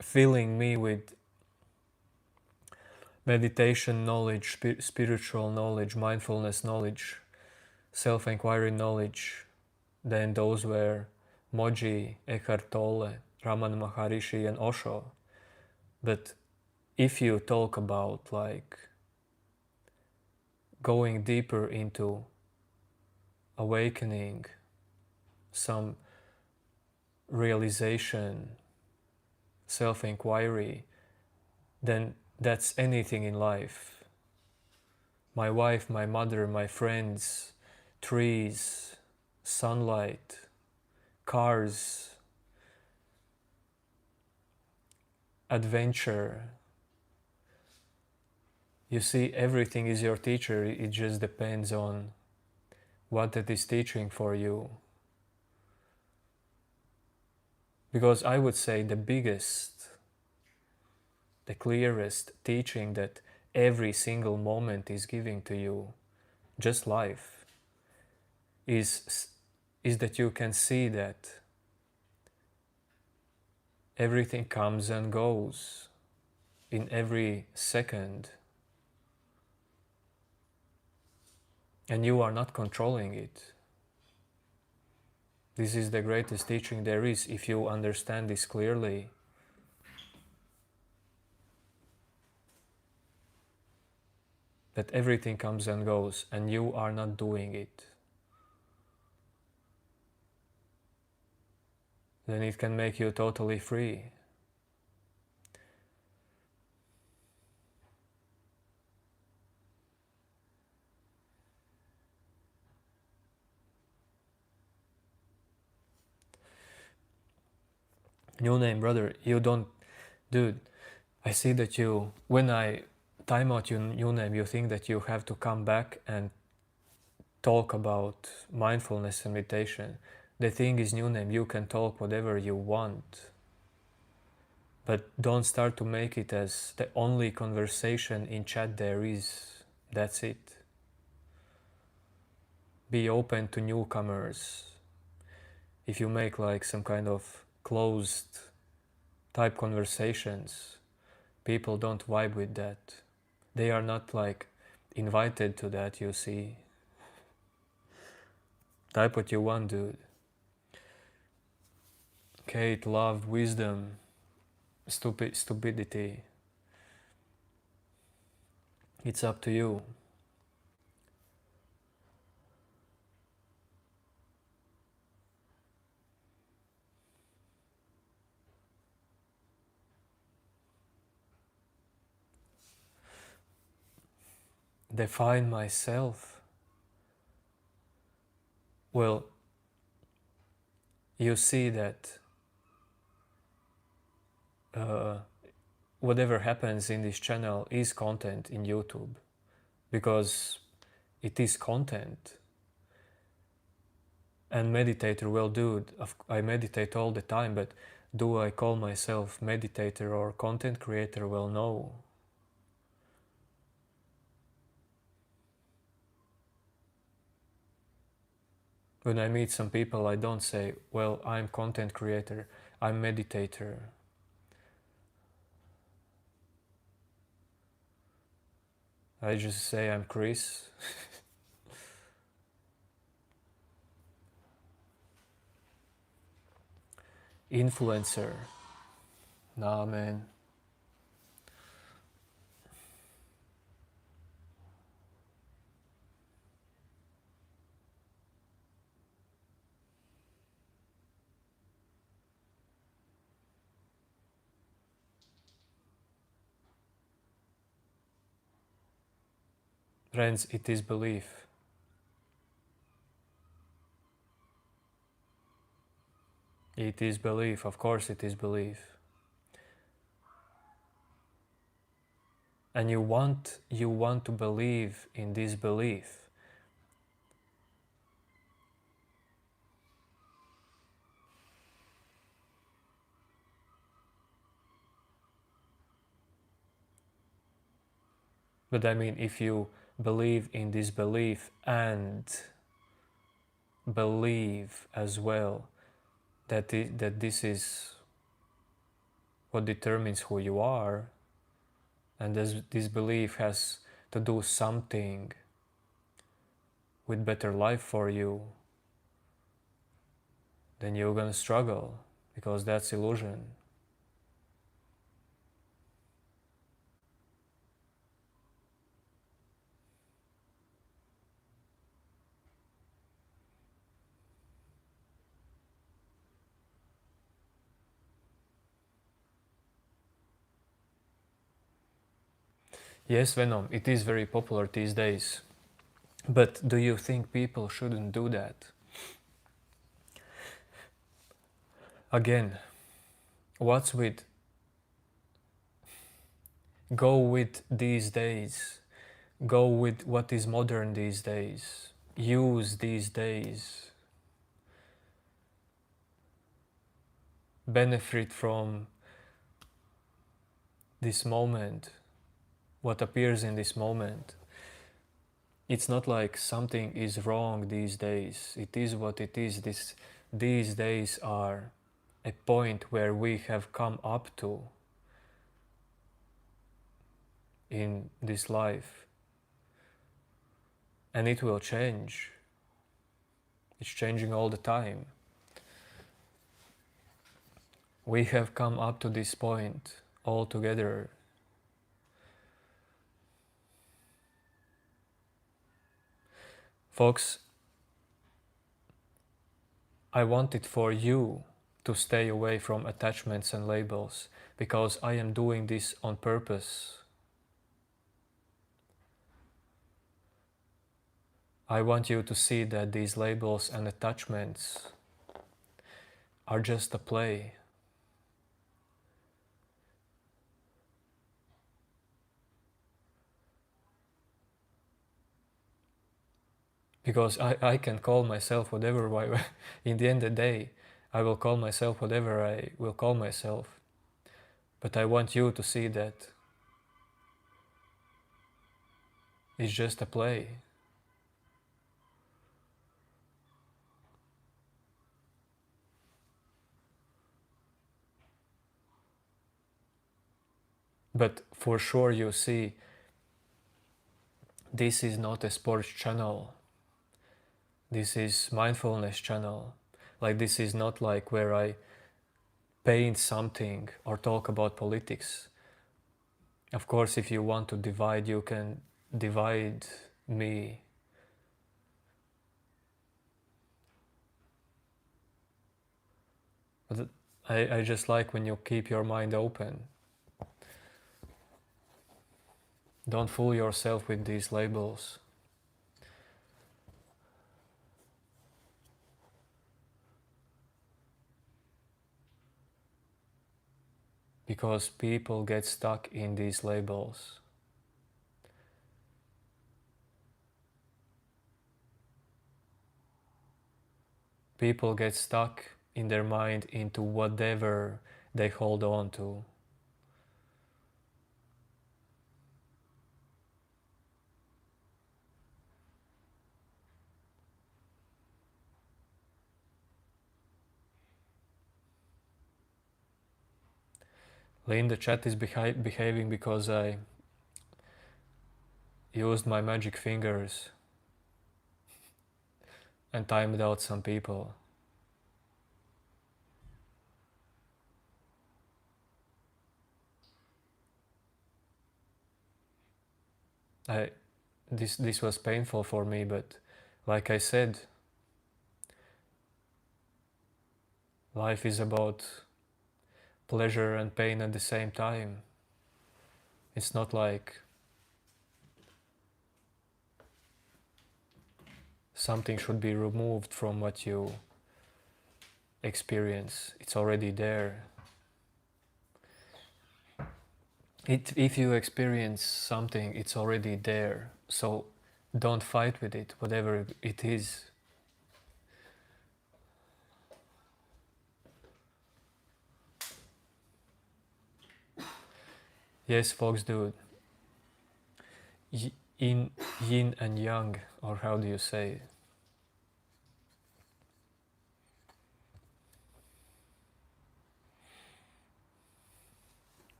filling me with meditation knowledge, spiritual knowledge, mindfulness knowledge, self-inquiry knowledge, then those were Moji, Eckhart Tolle, Raman Maharishi and Osho. But if you talk about like going deeper into awakening, some realization, self-inquiry, then that's anything in life. My wife, my mother, my friends, trees, sunlight, cars, adventure. You see, everything is your teacher. It just depends on what it is teaching for you. Because I would say the biggest, the clearest teaching that every single moment is giving to you, just life, is that you can see that everything comes and goes in every second, and you are not controlling it. This is the greatest teaching there is if you understand this clearly. That everything comes and goes and you are not doing it. Then it can make you totally free. New name, brother, you don't, dude, I see that you, when I time out your new name, you think that you have to come back and talk about mindfulness and meditation. The thing is, new name, you can talk whatever you want. But don't start to make it as the only conversation in chat there is. That's it. Be open to newcomers. If you make like some kind of closed type conversations, people don't vibe with that. They are not like invited to that, you see. Type what you want, dude. Hate, love, wisdom, stupidity. It's up to you. Define myself. Well, you see that whatever happens in this channel is content in YouTube, because it is content. And meditator, well, dude, I meditate all the time, but do I call myself meditator or content creator? Well, no. When I meet some people, I don't say, well, I'm content creator, I'm meditator. I just say I'm Chris. Influencer. Nah, man. Friends, it is belief. It is belief, of course it is belief. And you want to believe in this belief. But I mean, if you believe in this belief and believe as well that this is what determines who you are, and this belief has to do something with better life for you, then you're gonna struggle, because that's illusion. Yes, Venom, it is very popular these days. But do you think people shouldn't do that? Again, what's with go with these days? Go with what is modern these days. Use these days. Benefit from this moment, what appears in this moment. It's not like something is wrong these days. It is what it is. These days are a point where we have come up to in this life. And it will change. It's changing all the time. We have come up to this point all together. Folks, I want it for you to stay away from attachments and labels, because I am doing this on purpose. I want you to see that these labels and attachments are just a play. Because I can call myself whatever, in the end of the day, I will call myself whatever I will call myself. But I want you to see that it's just a play. But for sure you see, this is not a sports channel. This is mindfulness channel. Like, this is not like where I paint something or talk about politics. Of course, if you want to divide, you can divide me. But I just like when you keep your mind open. Don't fool yourself with these labels. because people get stuck in these labels. People get stuck in their mind into whatever they hold on to. Lynn, the chat is behaving because I used my magic fingers and timed out some people. This was painful for me, but like I said, life is about pleasure and pain at the same time. It's not like something should be removed from what you experience. It's already there. If you experience something, it's already there. So don't fight with it, whatever it is. Yes, Fox dude. In yin and yang, or how do you say?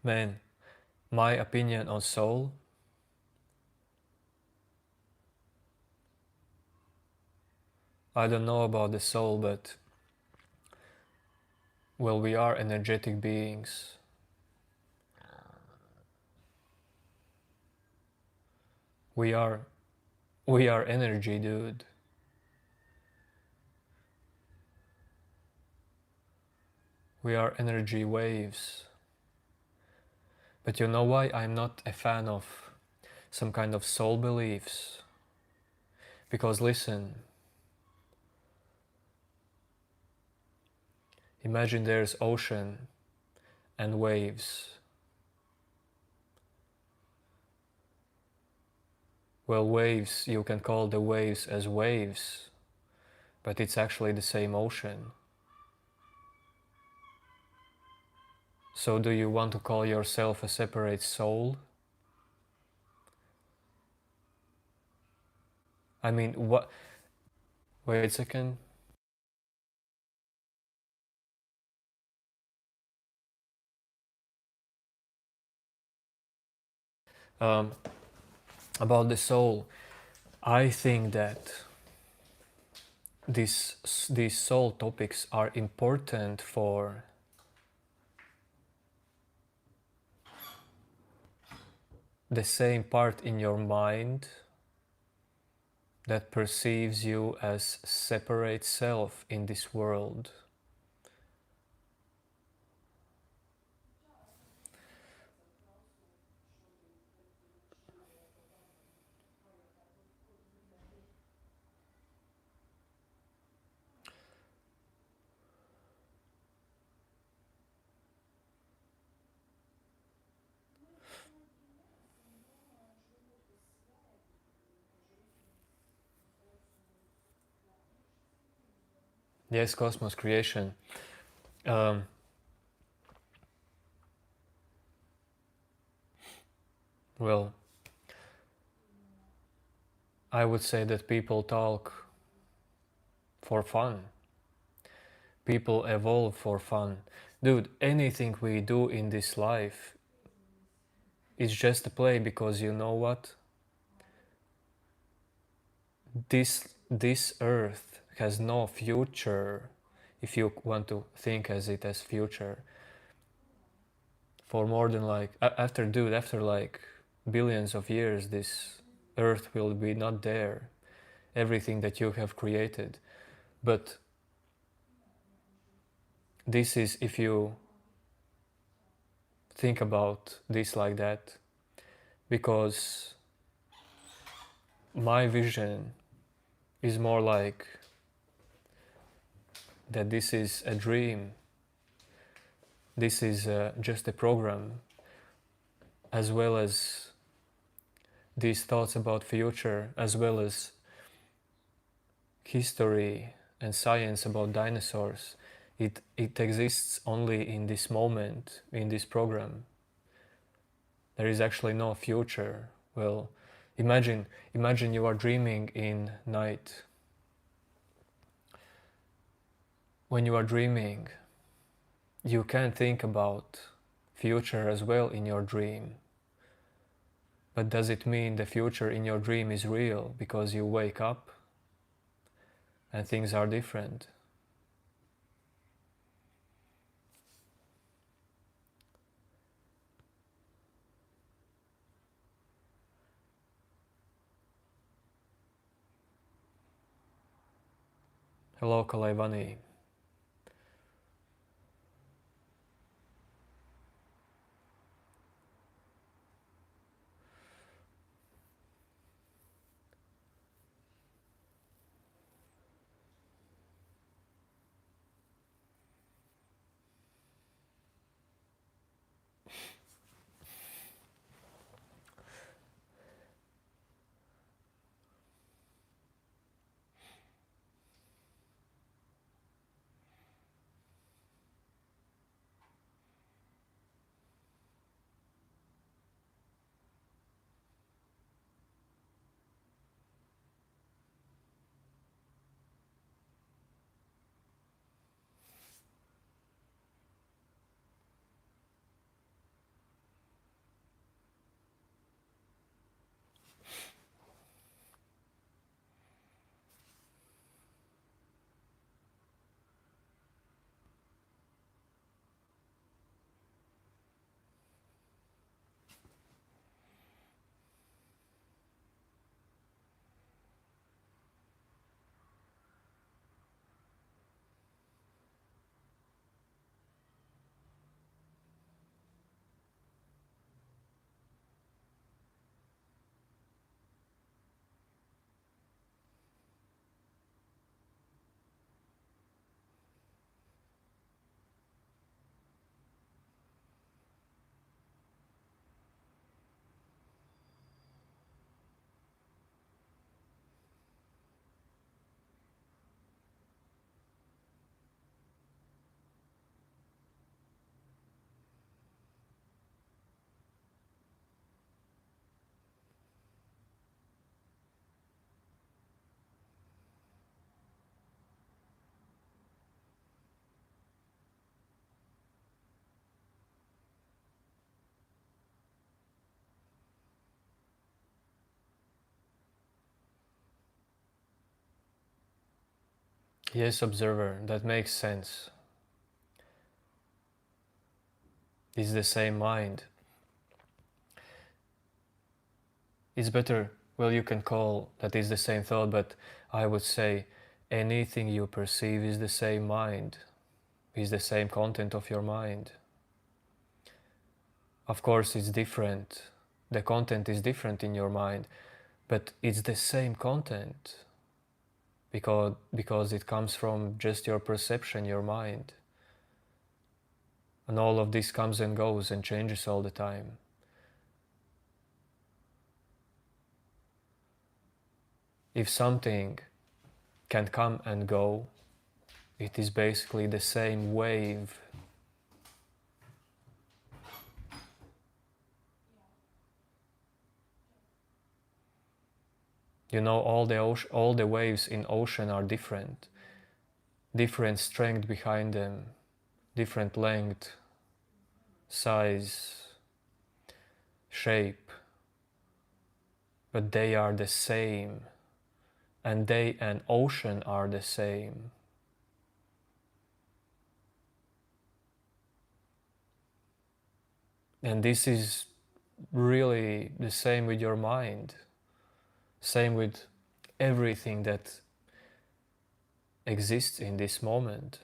Man, my opinion on soul, I don't know about the soul, but well, we are energetic beings. We are energy, dude. We are energy waves. But you know why I'm not a fan of some kind of soul beliefs? Because listen, imagine there's ocean and waves. Well, waves, you can call the waves as waves, but it's actually the same ocean. So do you want to call yourself a separate soul? I mean, what? Wait a second. Um, about the soul, I think that these soul topics are important for the same part in your mind that perceives you as separate self in this world. Yes, cosmos creation. Um, well, I would say that people talk for fun. People evolve for fun. Dude, anything we do in this life is just a play, because you know what? This earth has no future, if you want to think as it as future, for more than like after like billions of years. This earth will be not there, everything that you have created. But This is, if you think about this like that, because my vision is more like that this is a dream, this is just a program, as well as these thoughts about future, as well as history and science about dinosaurs. It exists only in this moment, in this program. There is actually no future. Well, imagine you are dreaming in night. When you are dreaming, you can think about future as well in your dream. But does it mean the future in your dream is real because you wake up and things are different? Hello, Kalaivani. Yes, observer, that makes sense. It's the same mind. It's better, well, you can call that is the same thought, but I would say anything you perceive is the same mind, is the same content of your mind. Of course, it's different. The content is different in your mind, but it's the same content because it comes from just your perception, your mind. And all of this comes and goes and changes all the time. If something can come and go, it is basically the same wave. You know, all the waves in ocean are different. Different strength behind them, different length, size, shape. But they are the same. And they and ocean are the same. And this is really the same with your mind. Same with everything that exists in this moment.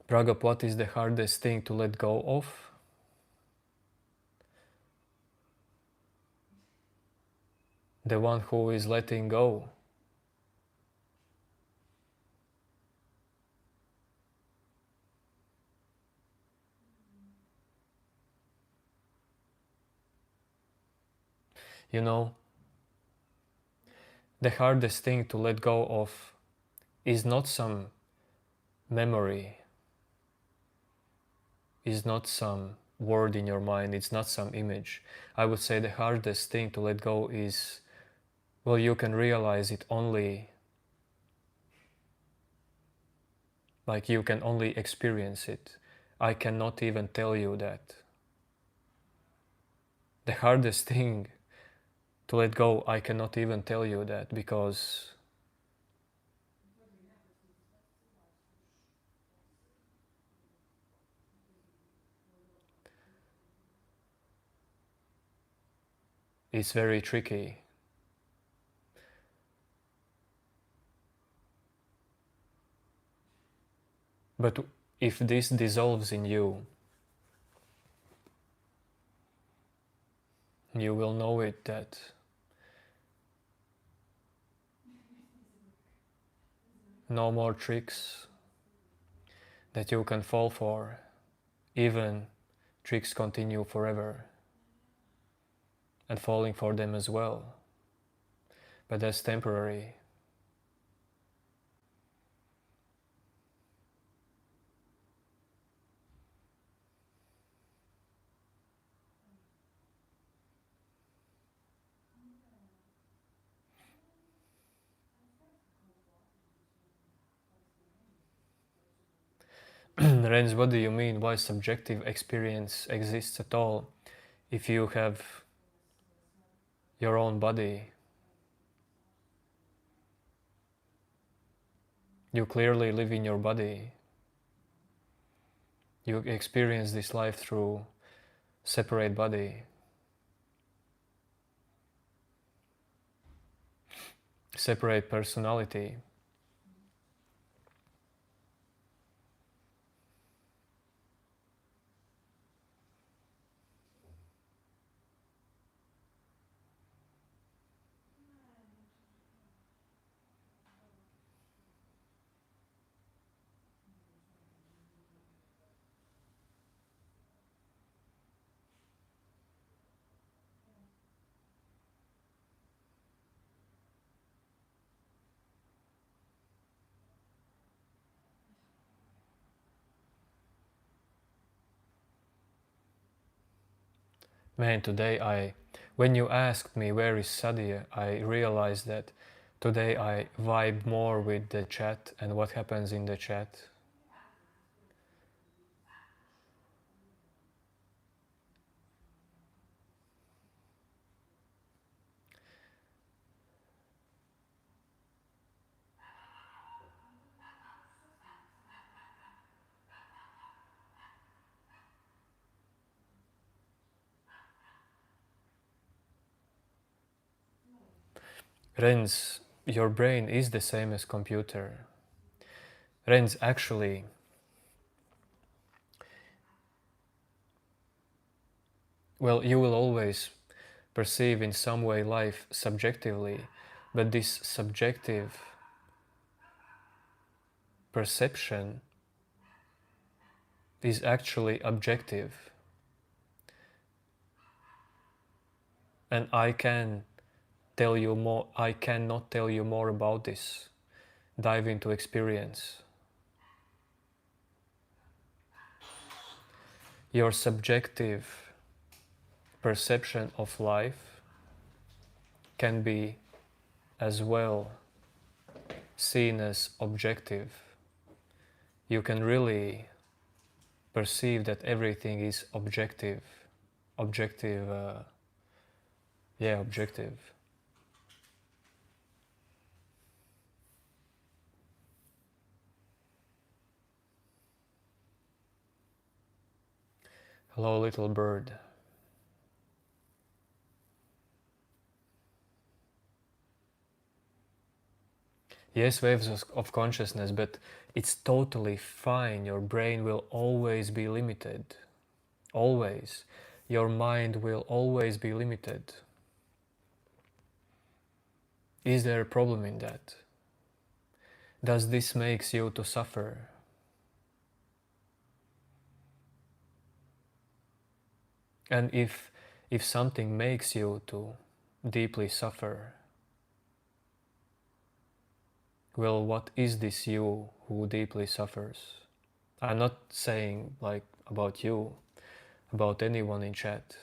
Pragop, what is the hardest thing to let go of? The one who is letting go. You know, the hardest thing to let go of is not some memory, is not some word in your mind, it's not some image. I would say the hardest thing to let go is, well, you can realize it only, like you can only experience it. I cannot even tell you that. The hardest thing to let go, I cannot even tell you that, because it's very tricky. But if this dissolves in you, you will know it that no more tricks that you can fall for, even tricks continue forever, and falling for them as well. But that's temporary. Renz, what do you mean? Why subjective experience exists at all if you have your own body? You clearly live in your body. You experience this life through separate body, separate personality. Man, today when you asked me where is Sadia, I realized that today I vibe more with the chat and what happens in the chat. Renz, your brain is the same as computer. Renz, actually, well, you will always perceive in some way life subjectively, but this subjective perception is actually objective. And I cannot tell you more about this. Dive into experience. Your subjective perception of life can be as well seen as objective. You can really perceive that everything is objective. Objective. Hello, little bird. Yes, waves of consciousness, but it's totally fine. Your brain will always be limited. Always. Your mind will always be limited. Is there a problem in that? Does this makes you to suffer? And if something makes you to deeply suffer, well, what is this you who deeply suffers? I'm not saying like about you, about anyone in chat.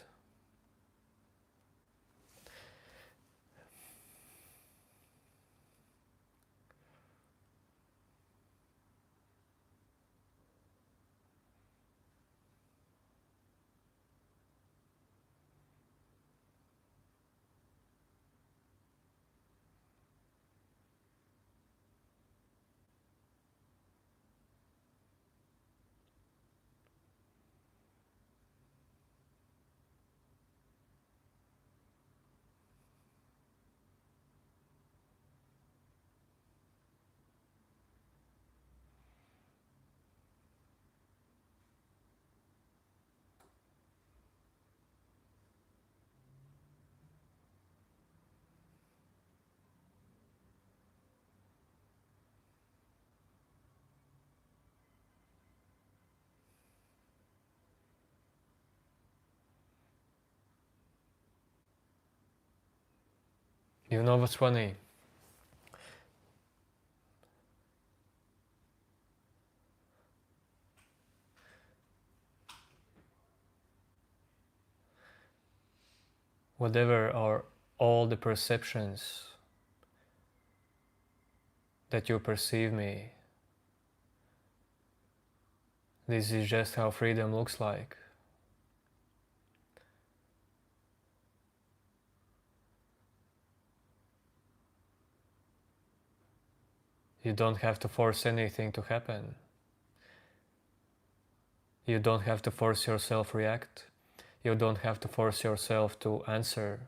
You know what's funny? Whatever are all the perceptions that you perceive me, this is just how freedom looks like. You don't have to force anything to happen. You don't have to force yourself react. You don't have to force yourself to answer.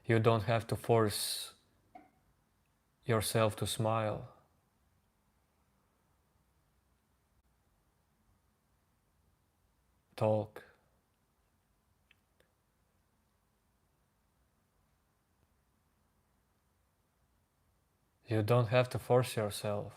You don't have to force yourself to smile. Talk. You don't have to force yourself.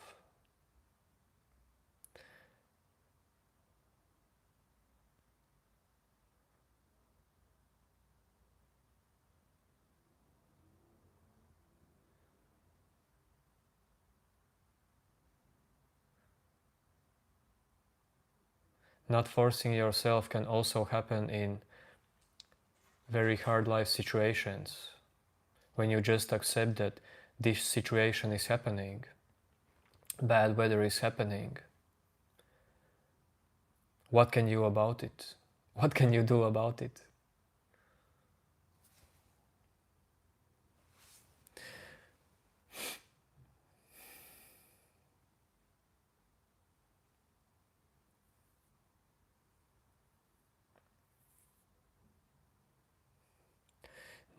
Not forcing yourself can also happen in very hard life situations, when you just accept that this situation is happening, bad weather is happening. What can you about it? What can you do about it?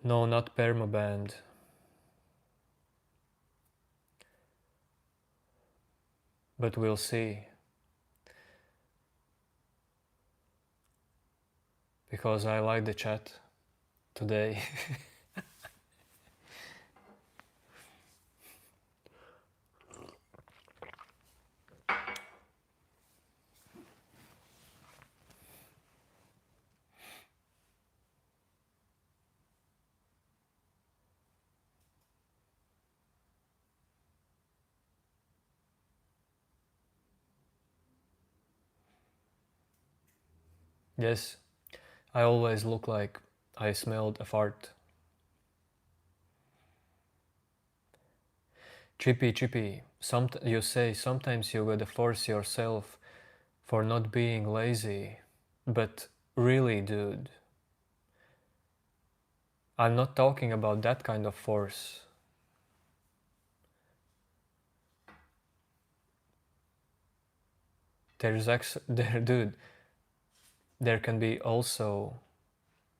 No, not permaband. But we'll see. Because I like the chat today. Yes, I always look like I smelled a fart. Chippy, chippy, you say sometimes you gotta force yourself for not being lazy. But really, dude, I'm not talking about that kind of force. Dude, there can be also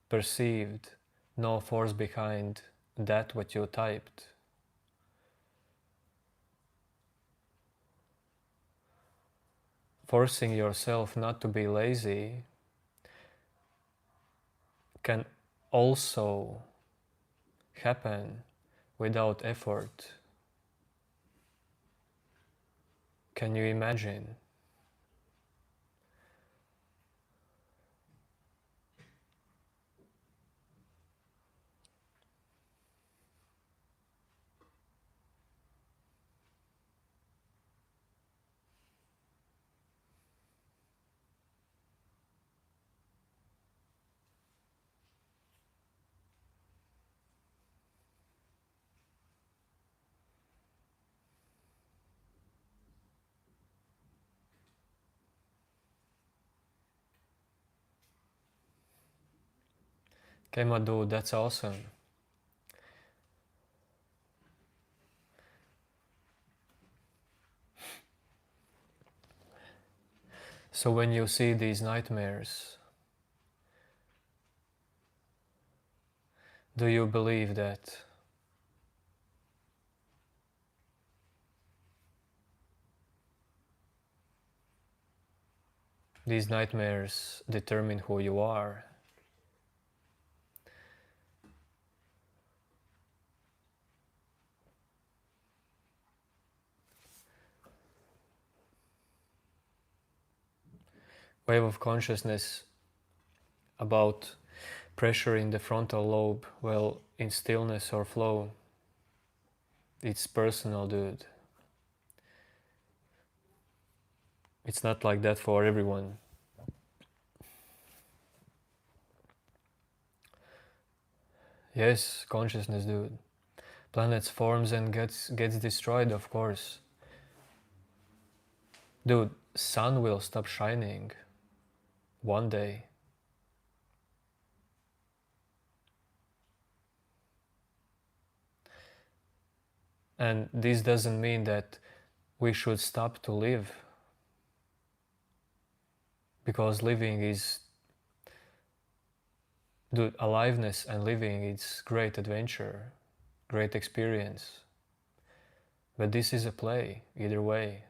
perceived no force behind that what you typed. forcing yourself not to be lazy can also happen without effort. Can you imagine? Okay, my dude, that's awesome. So when you see these nightmares, do you believe that these nightmares determine who you are? Wave of consciousness about pressure in the frontal lobe, well, in stillness or flow, it's personal, dude. It's not like that for everyone. Yes, consciousness, dude. Planets forms and gets destroyed, of course. Dude, sun will stop shining one day. And this doesn't mean that we should stop to live, because living is, dude, aliveness and living is great adventure, great experience. But this is a play, either way.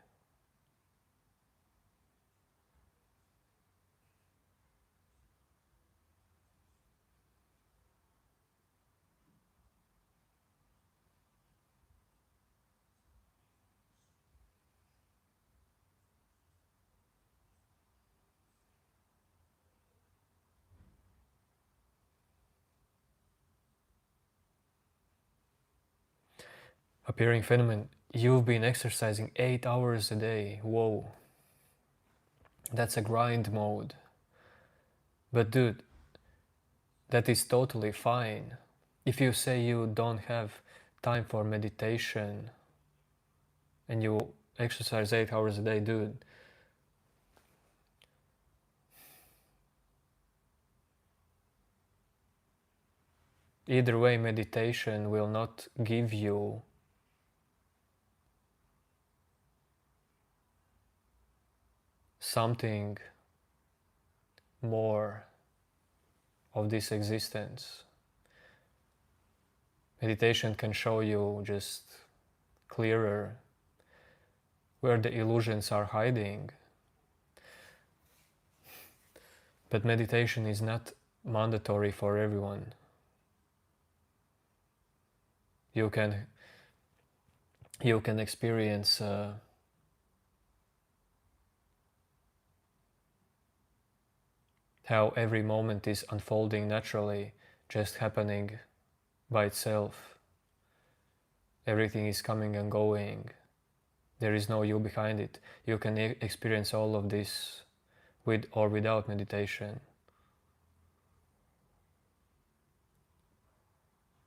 Appearing phenomenon, you've been exercising 8 hours a day. Whoa. That's a grind mode. But dude, that is totally fine. If you say you don't have time for meditation and you exercise 8 hours a day, dude, either way, meditation will not give you something more of this existence. Meditation can show you just clearer where the illusions are hiding. But meditation is not mandatory for everyone. You can experience how every moment is unfolding naturally, just happening by itself. Everything is coming and going. There is no you behind it. You can experience all of this with or without meditation.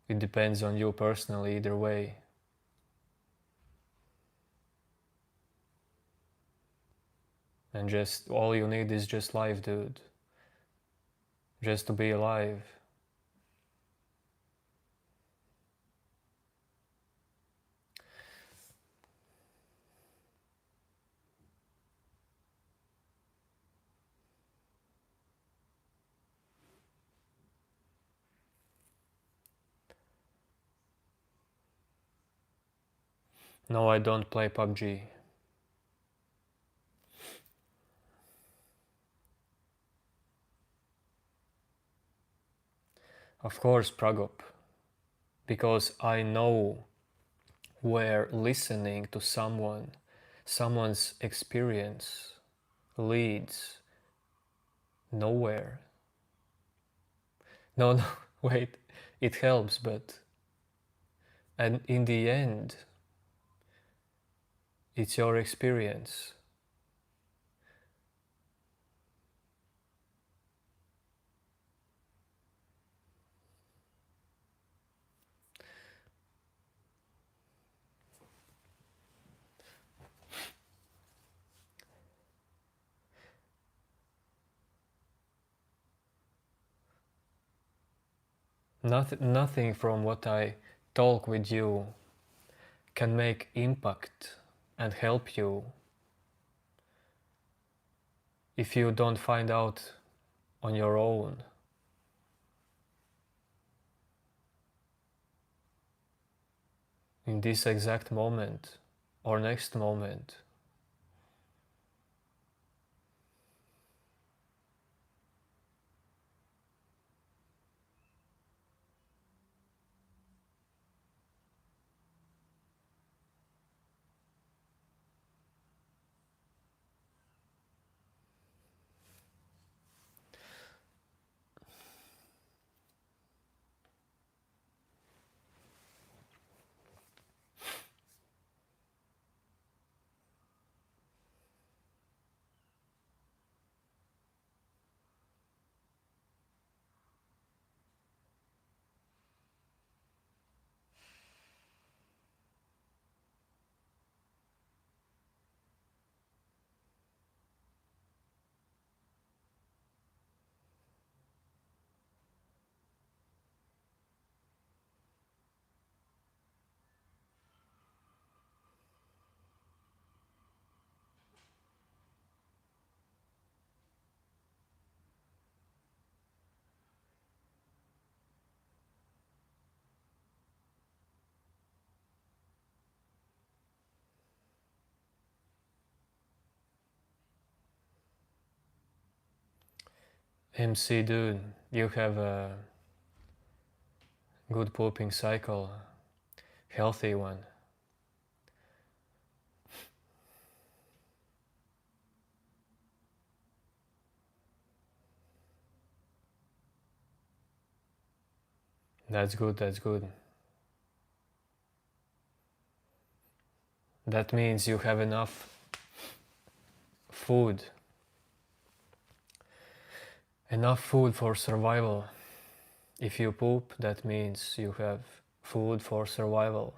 It depends on you personally, either way. And just all you need is just life, dude. Just to be alive. No, I don't play PUBG. Of course, Pragop, because I know where listening to someone's experience leads nowhere. No, no, wait, it helps, but and in the end, it's your experience. Nothing from what I talk with you can make impact and help you if you don't find out on your own. In this exact moment or next moment. MC dude, you have a good pooping cycle, healthy one. That's good, that's good. That means you have enough food. Enough food for survival. If you poop, that means you have food for survival.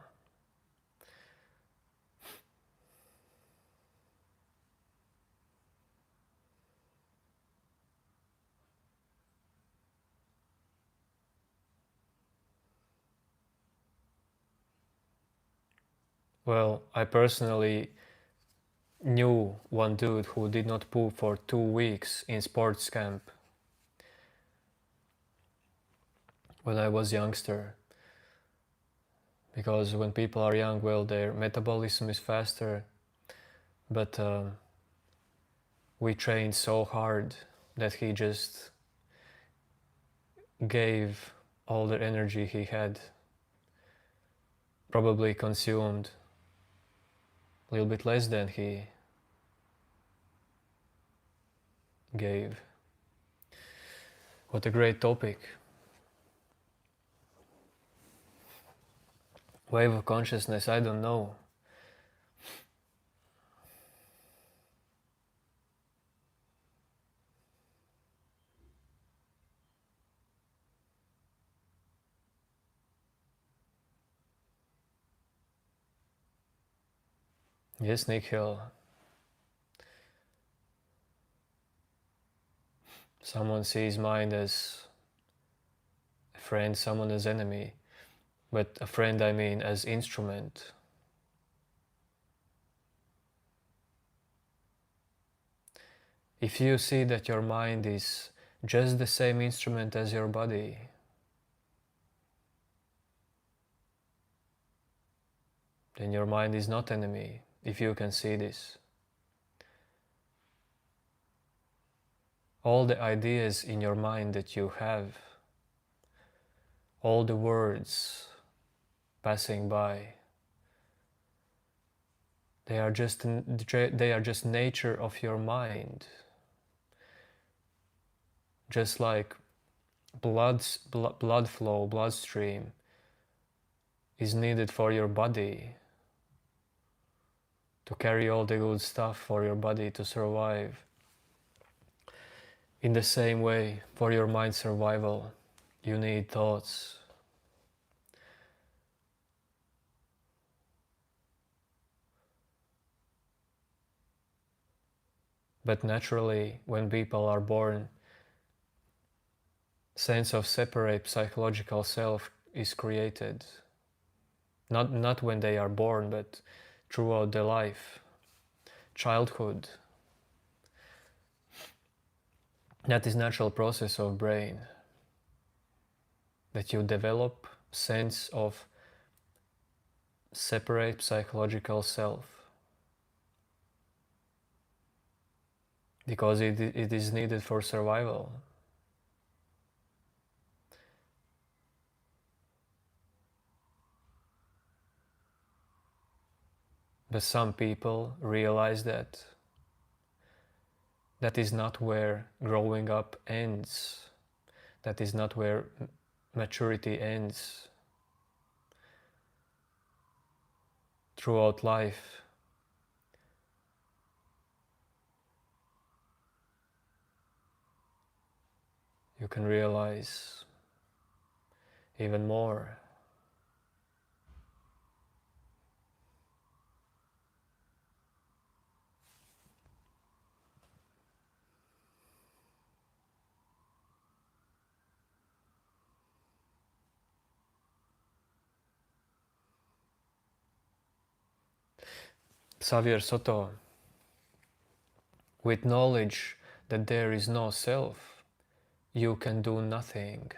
Well, I personally knew one dude who did not poop for 2 weeks in sports camp when I was youngster. Because when people are young, well, their metabolism is faster, but we trained so hard that he just gave all the energy he had, probably consumed a little bit less than he gave. What a great topic. Wave of consciousness, I don't know. Yes, Nikhil. Someone sees mind as a friend, someone as enemy. But a friend, I mean, as instrument. If you see that your mind is just the same instrument as your body, then your mind is not enemy, if you can see this. All the ideas in your mind that you have all the words passing by, they are just nature of your mind. Just like blood flow, bloodstream is needed for your body to carry all the good stuff for your body to survive. In the same way, for your mind's survival, you need thoughts. But naturally, when people are born, sense of separate psychological self is created. Not when they are born, but throughout their life, childhood. That is natural process of brain, that you develop sense of separate psychological self, because it is needed for survival. But some people realize that that is not where growing up ends. That is not where maturity ends. Throughout life, you can realize even more. Xavier Soto, with knowledge that there is no self, you can do nothing.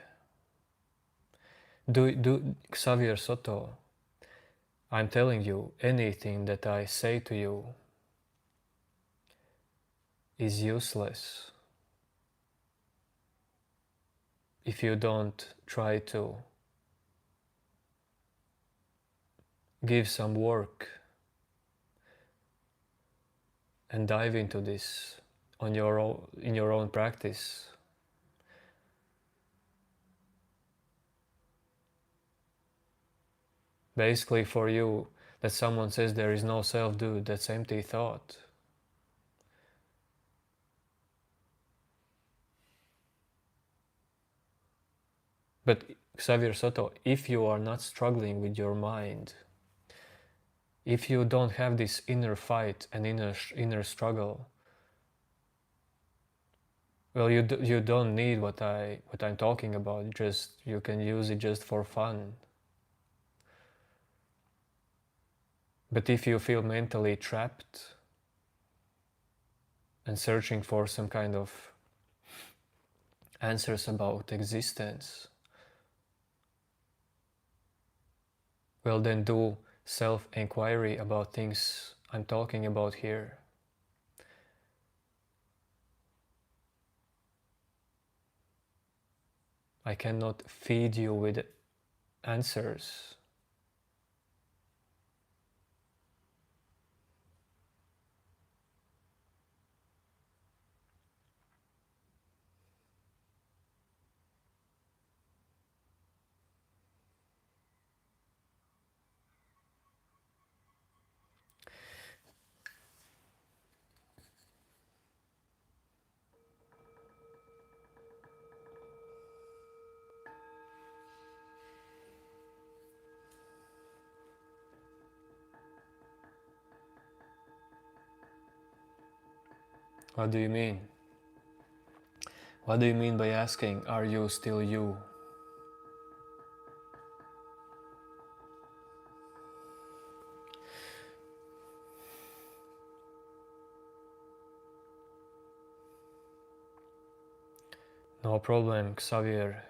Xavier Soto, I'm telling you, anything that I say to you is useless if you don't try to give some work and dive into this in your own practice. Basically, for you, that someone says there is no self, dude, that's empty thought. But Xavier Soto, if you are not struggling with your mind, if you don't have this inner fight and inner struggle, well, you don't need what I'm talking about. Just you can use it just for fun. But if you feel mentally trapped and searching for some kind of answers about existence, well, then do self-inquiry about things I'm talking about here. I cannot feed you with answers. What do you mean? What do you mean by asking, are you still you? No problem, Xavier.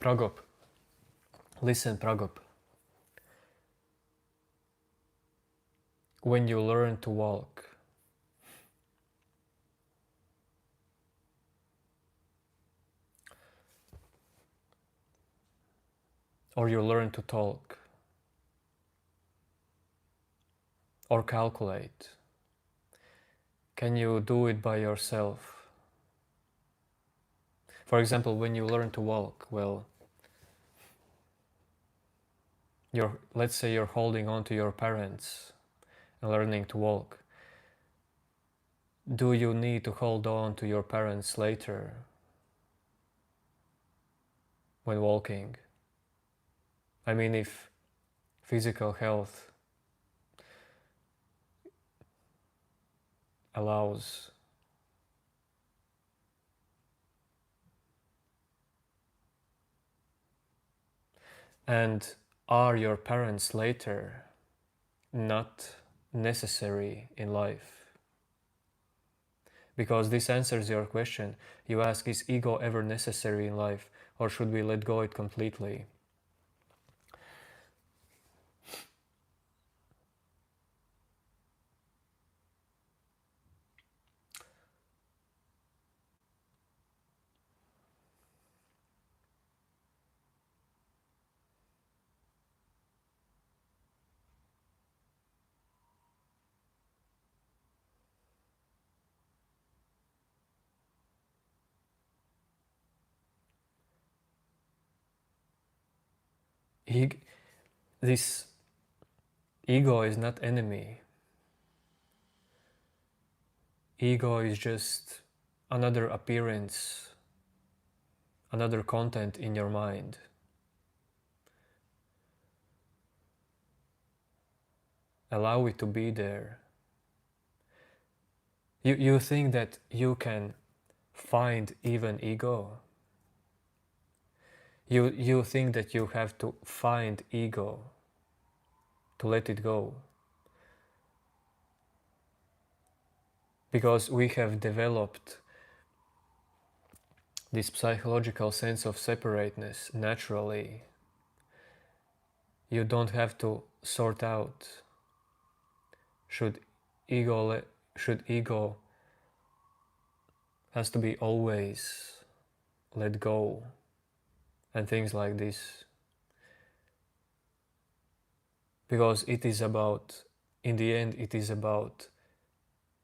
Pragop, listen, Pragop. When you learn to walk, or you learn to talk, or calculate, can you do it by yourself? For example, when you learn to walk, well, let's say you're holding on to your parents and learning to walk. Do you need to hold on to your parents later when walking? I mean, if physical health allows, and are your parents later not necessary in life? Because this answers your question. You ask, is ego ever necessary in life, or should we let go it completely? This ego is not enemy. Ego is just another appearance, another content in your mind. Allow it to be there. You think that you can find even ego? You think that you have to find ego to let it go? Because we have developed this psychological sense of separateness naturally. You don't have to sort out should ego has to be always let go and things like this. Because it is about, in the end, it is about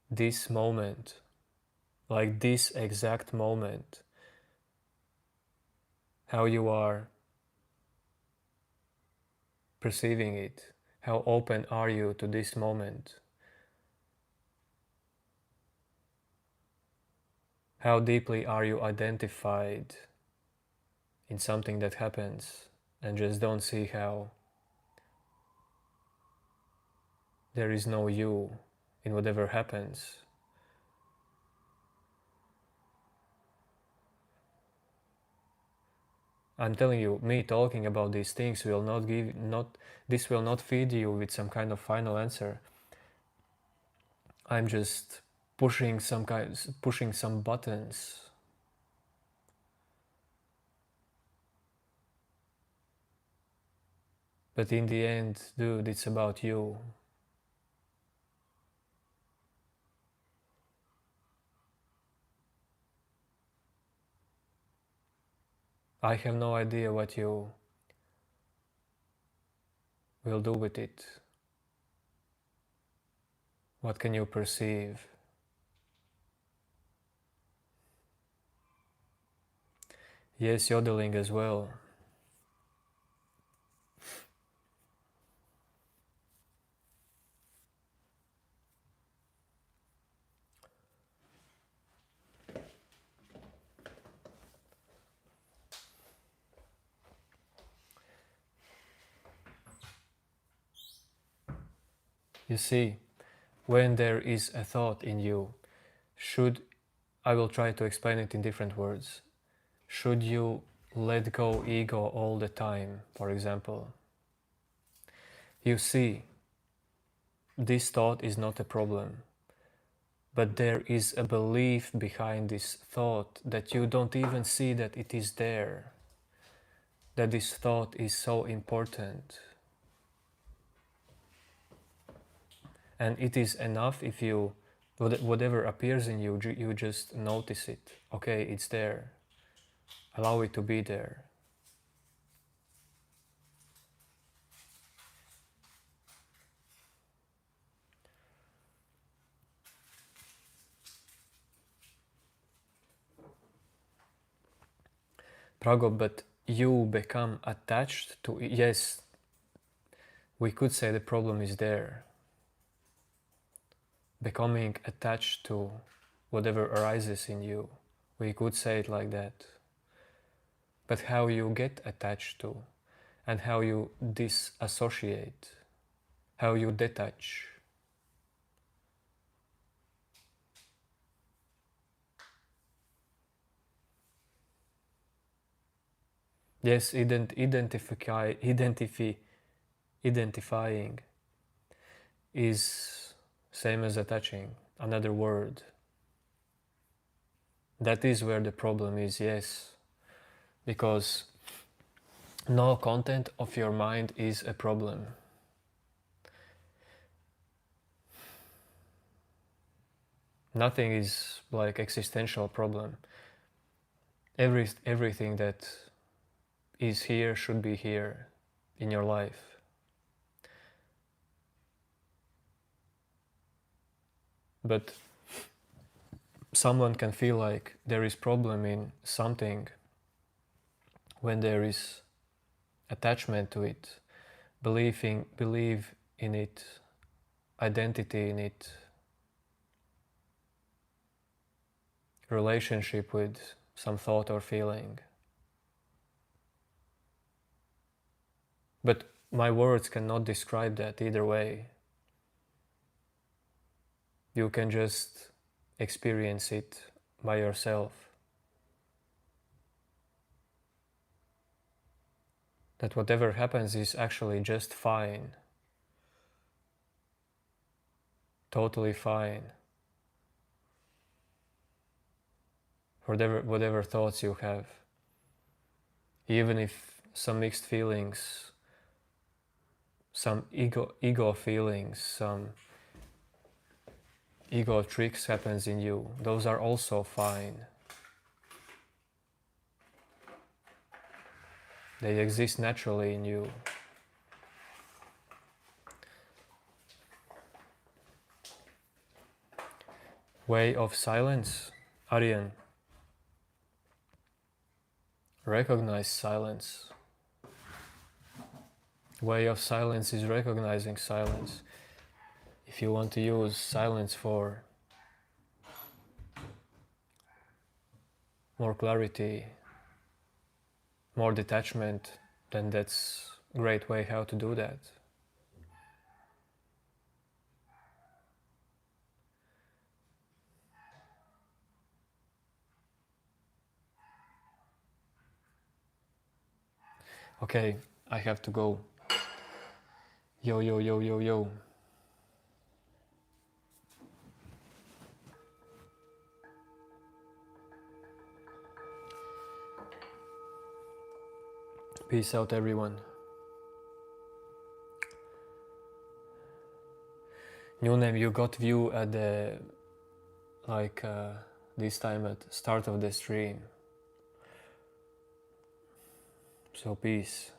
this moment, like this exact moment, how you are perceiving it, how open are you to this moment, how deeply are you identified in something that happens and just don't see how there is no you in whatever happens. I'm telling you, me talking about these things will this will not feed you with some kind of final answer. I'm just pushing some buttons. But in the end, dude, it's about you. I have no idea what you will do with it. What can you perceive? Yes, yodeling as well. You see, when there is a thought in you, I will try to explain it in different words. Should you let go ego all the time, for example? You see, this thought is not a problem, but there is a belief behind this thought that you don't even see that it is there. that this thought is so important. And it is enough if you, whatever appears in you, you just notice it. Okay, it's there. Allow it to be there. Pragop, but you become attached to it. Yes, we could say the problem is there. Becoming attached to whatever arises in you. We could say it like that. But how you get attached to, and how you disassociate, how you detach. Yes, identifying is same as attaching, another word. That is where the problem is, yes. Because no content of your mind is a problem. Nothing is like existential problem. Everything that is here should be here in your life. But someone can feel like there is problem in something when there is attachment to it, believe in it, identity in it, relationship with some thought or feeling. But my words cannot describe that either way. You can just experience it by yourself. That whatever happens is actually just fine. Totally fine. Whatever thoughts you have. Even if some mixed feelings, some ego feelings, some ego tricks happens in you, those are also fine. They exist naturally in you. Way of silence, Aryan. Recognize silence. Way of silence is recognizing silence. If you want to use silence for more clarity, more detachment, then that's a great way how to do that. Okay, I have to go. Yo, yo, yo, yo, yo. Peace out, everyone. New name, you got view at the, this time at start of the stream. So peace.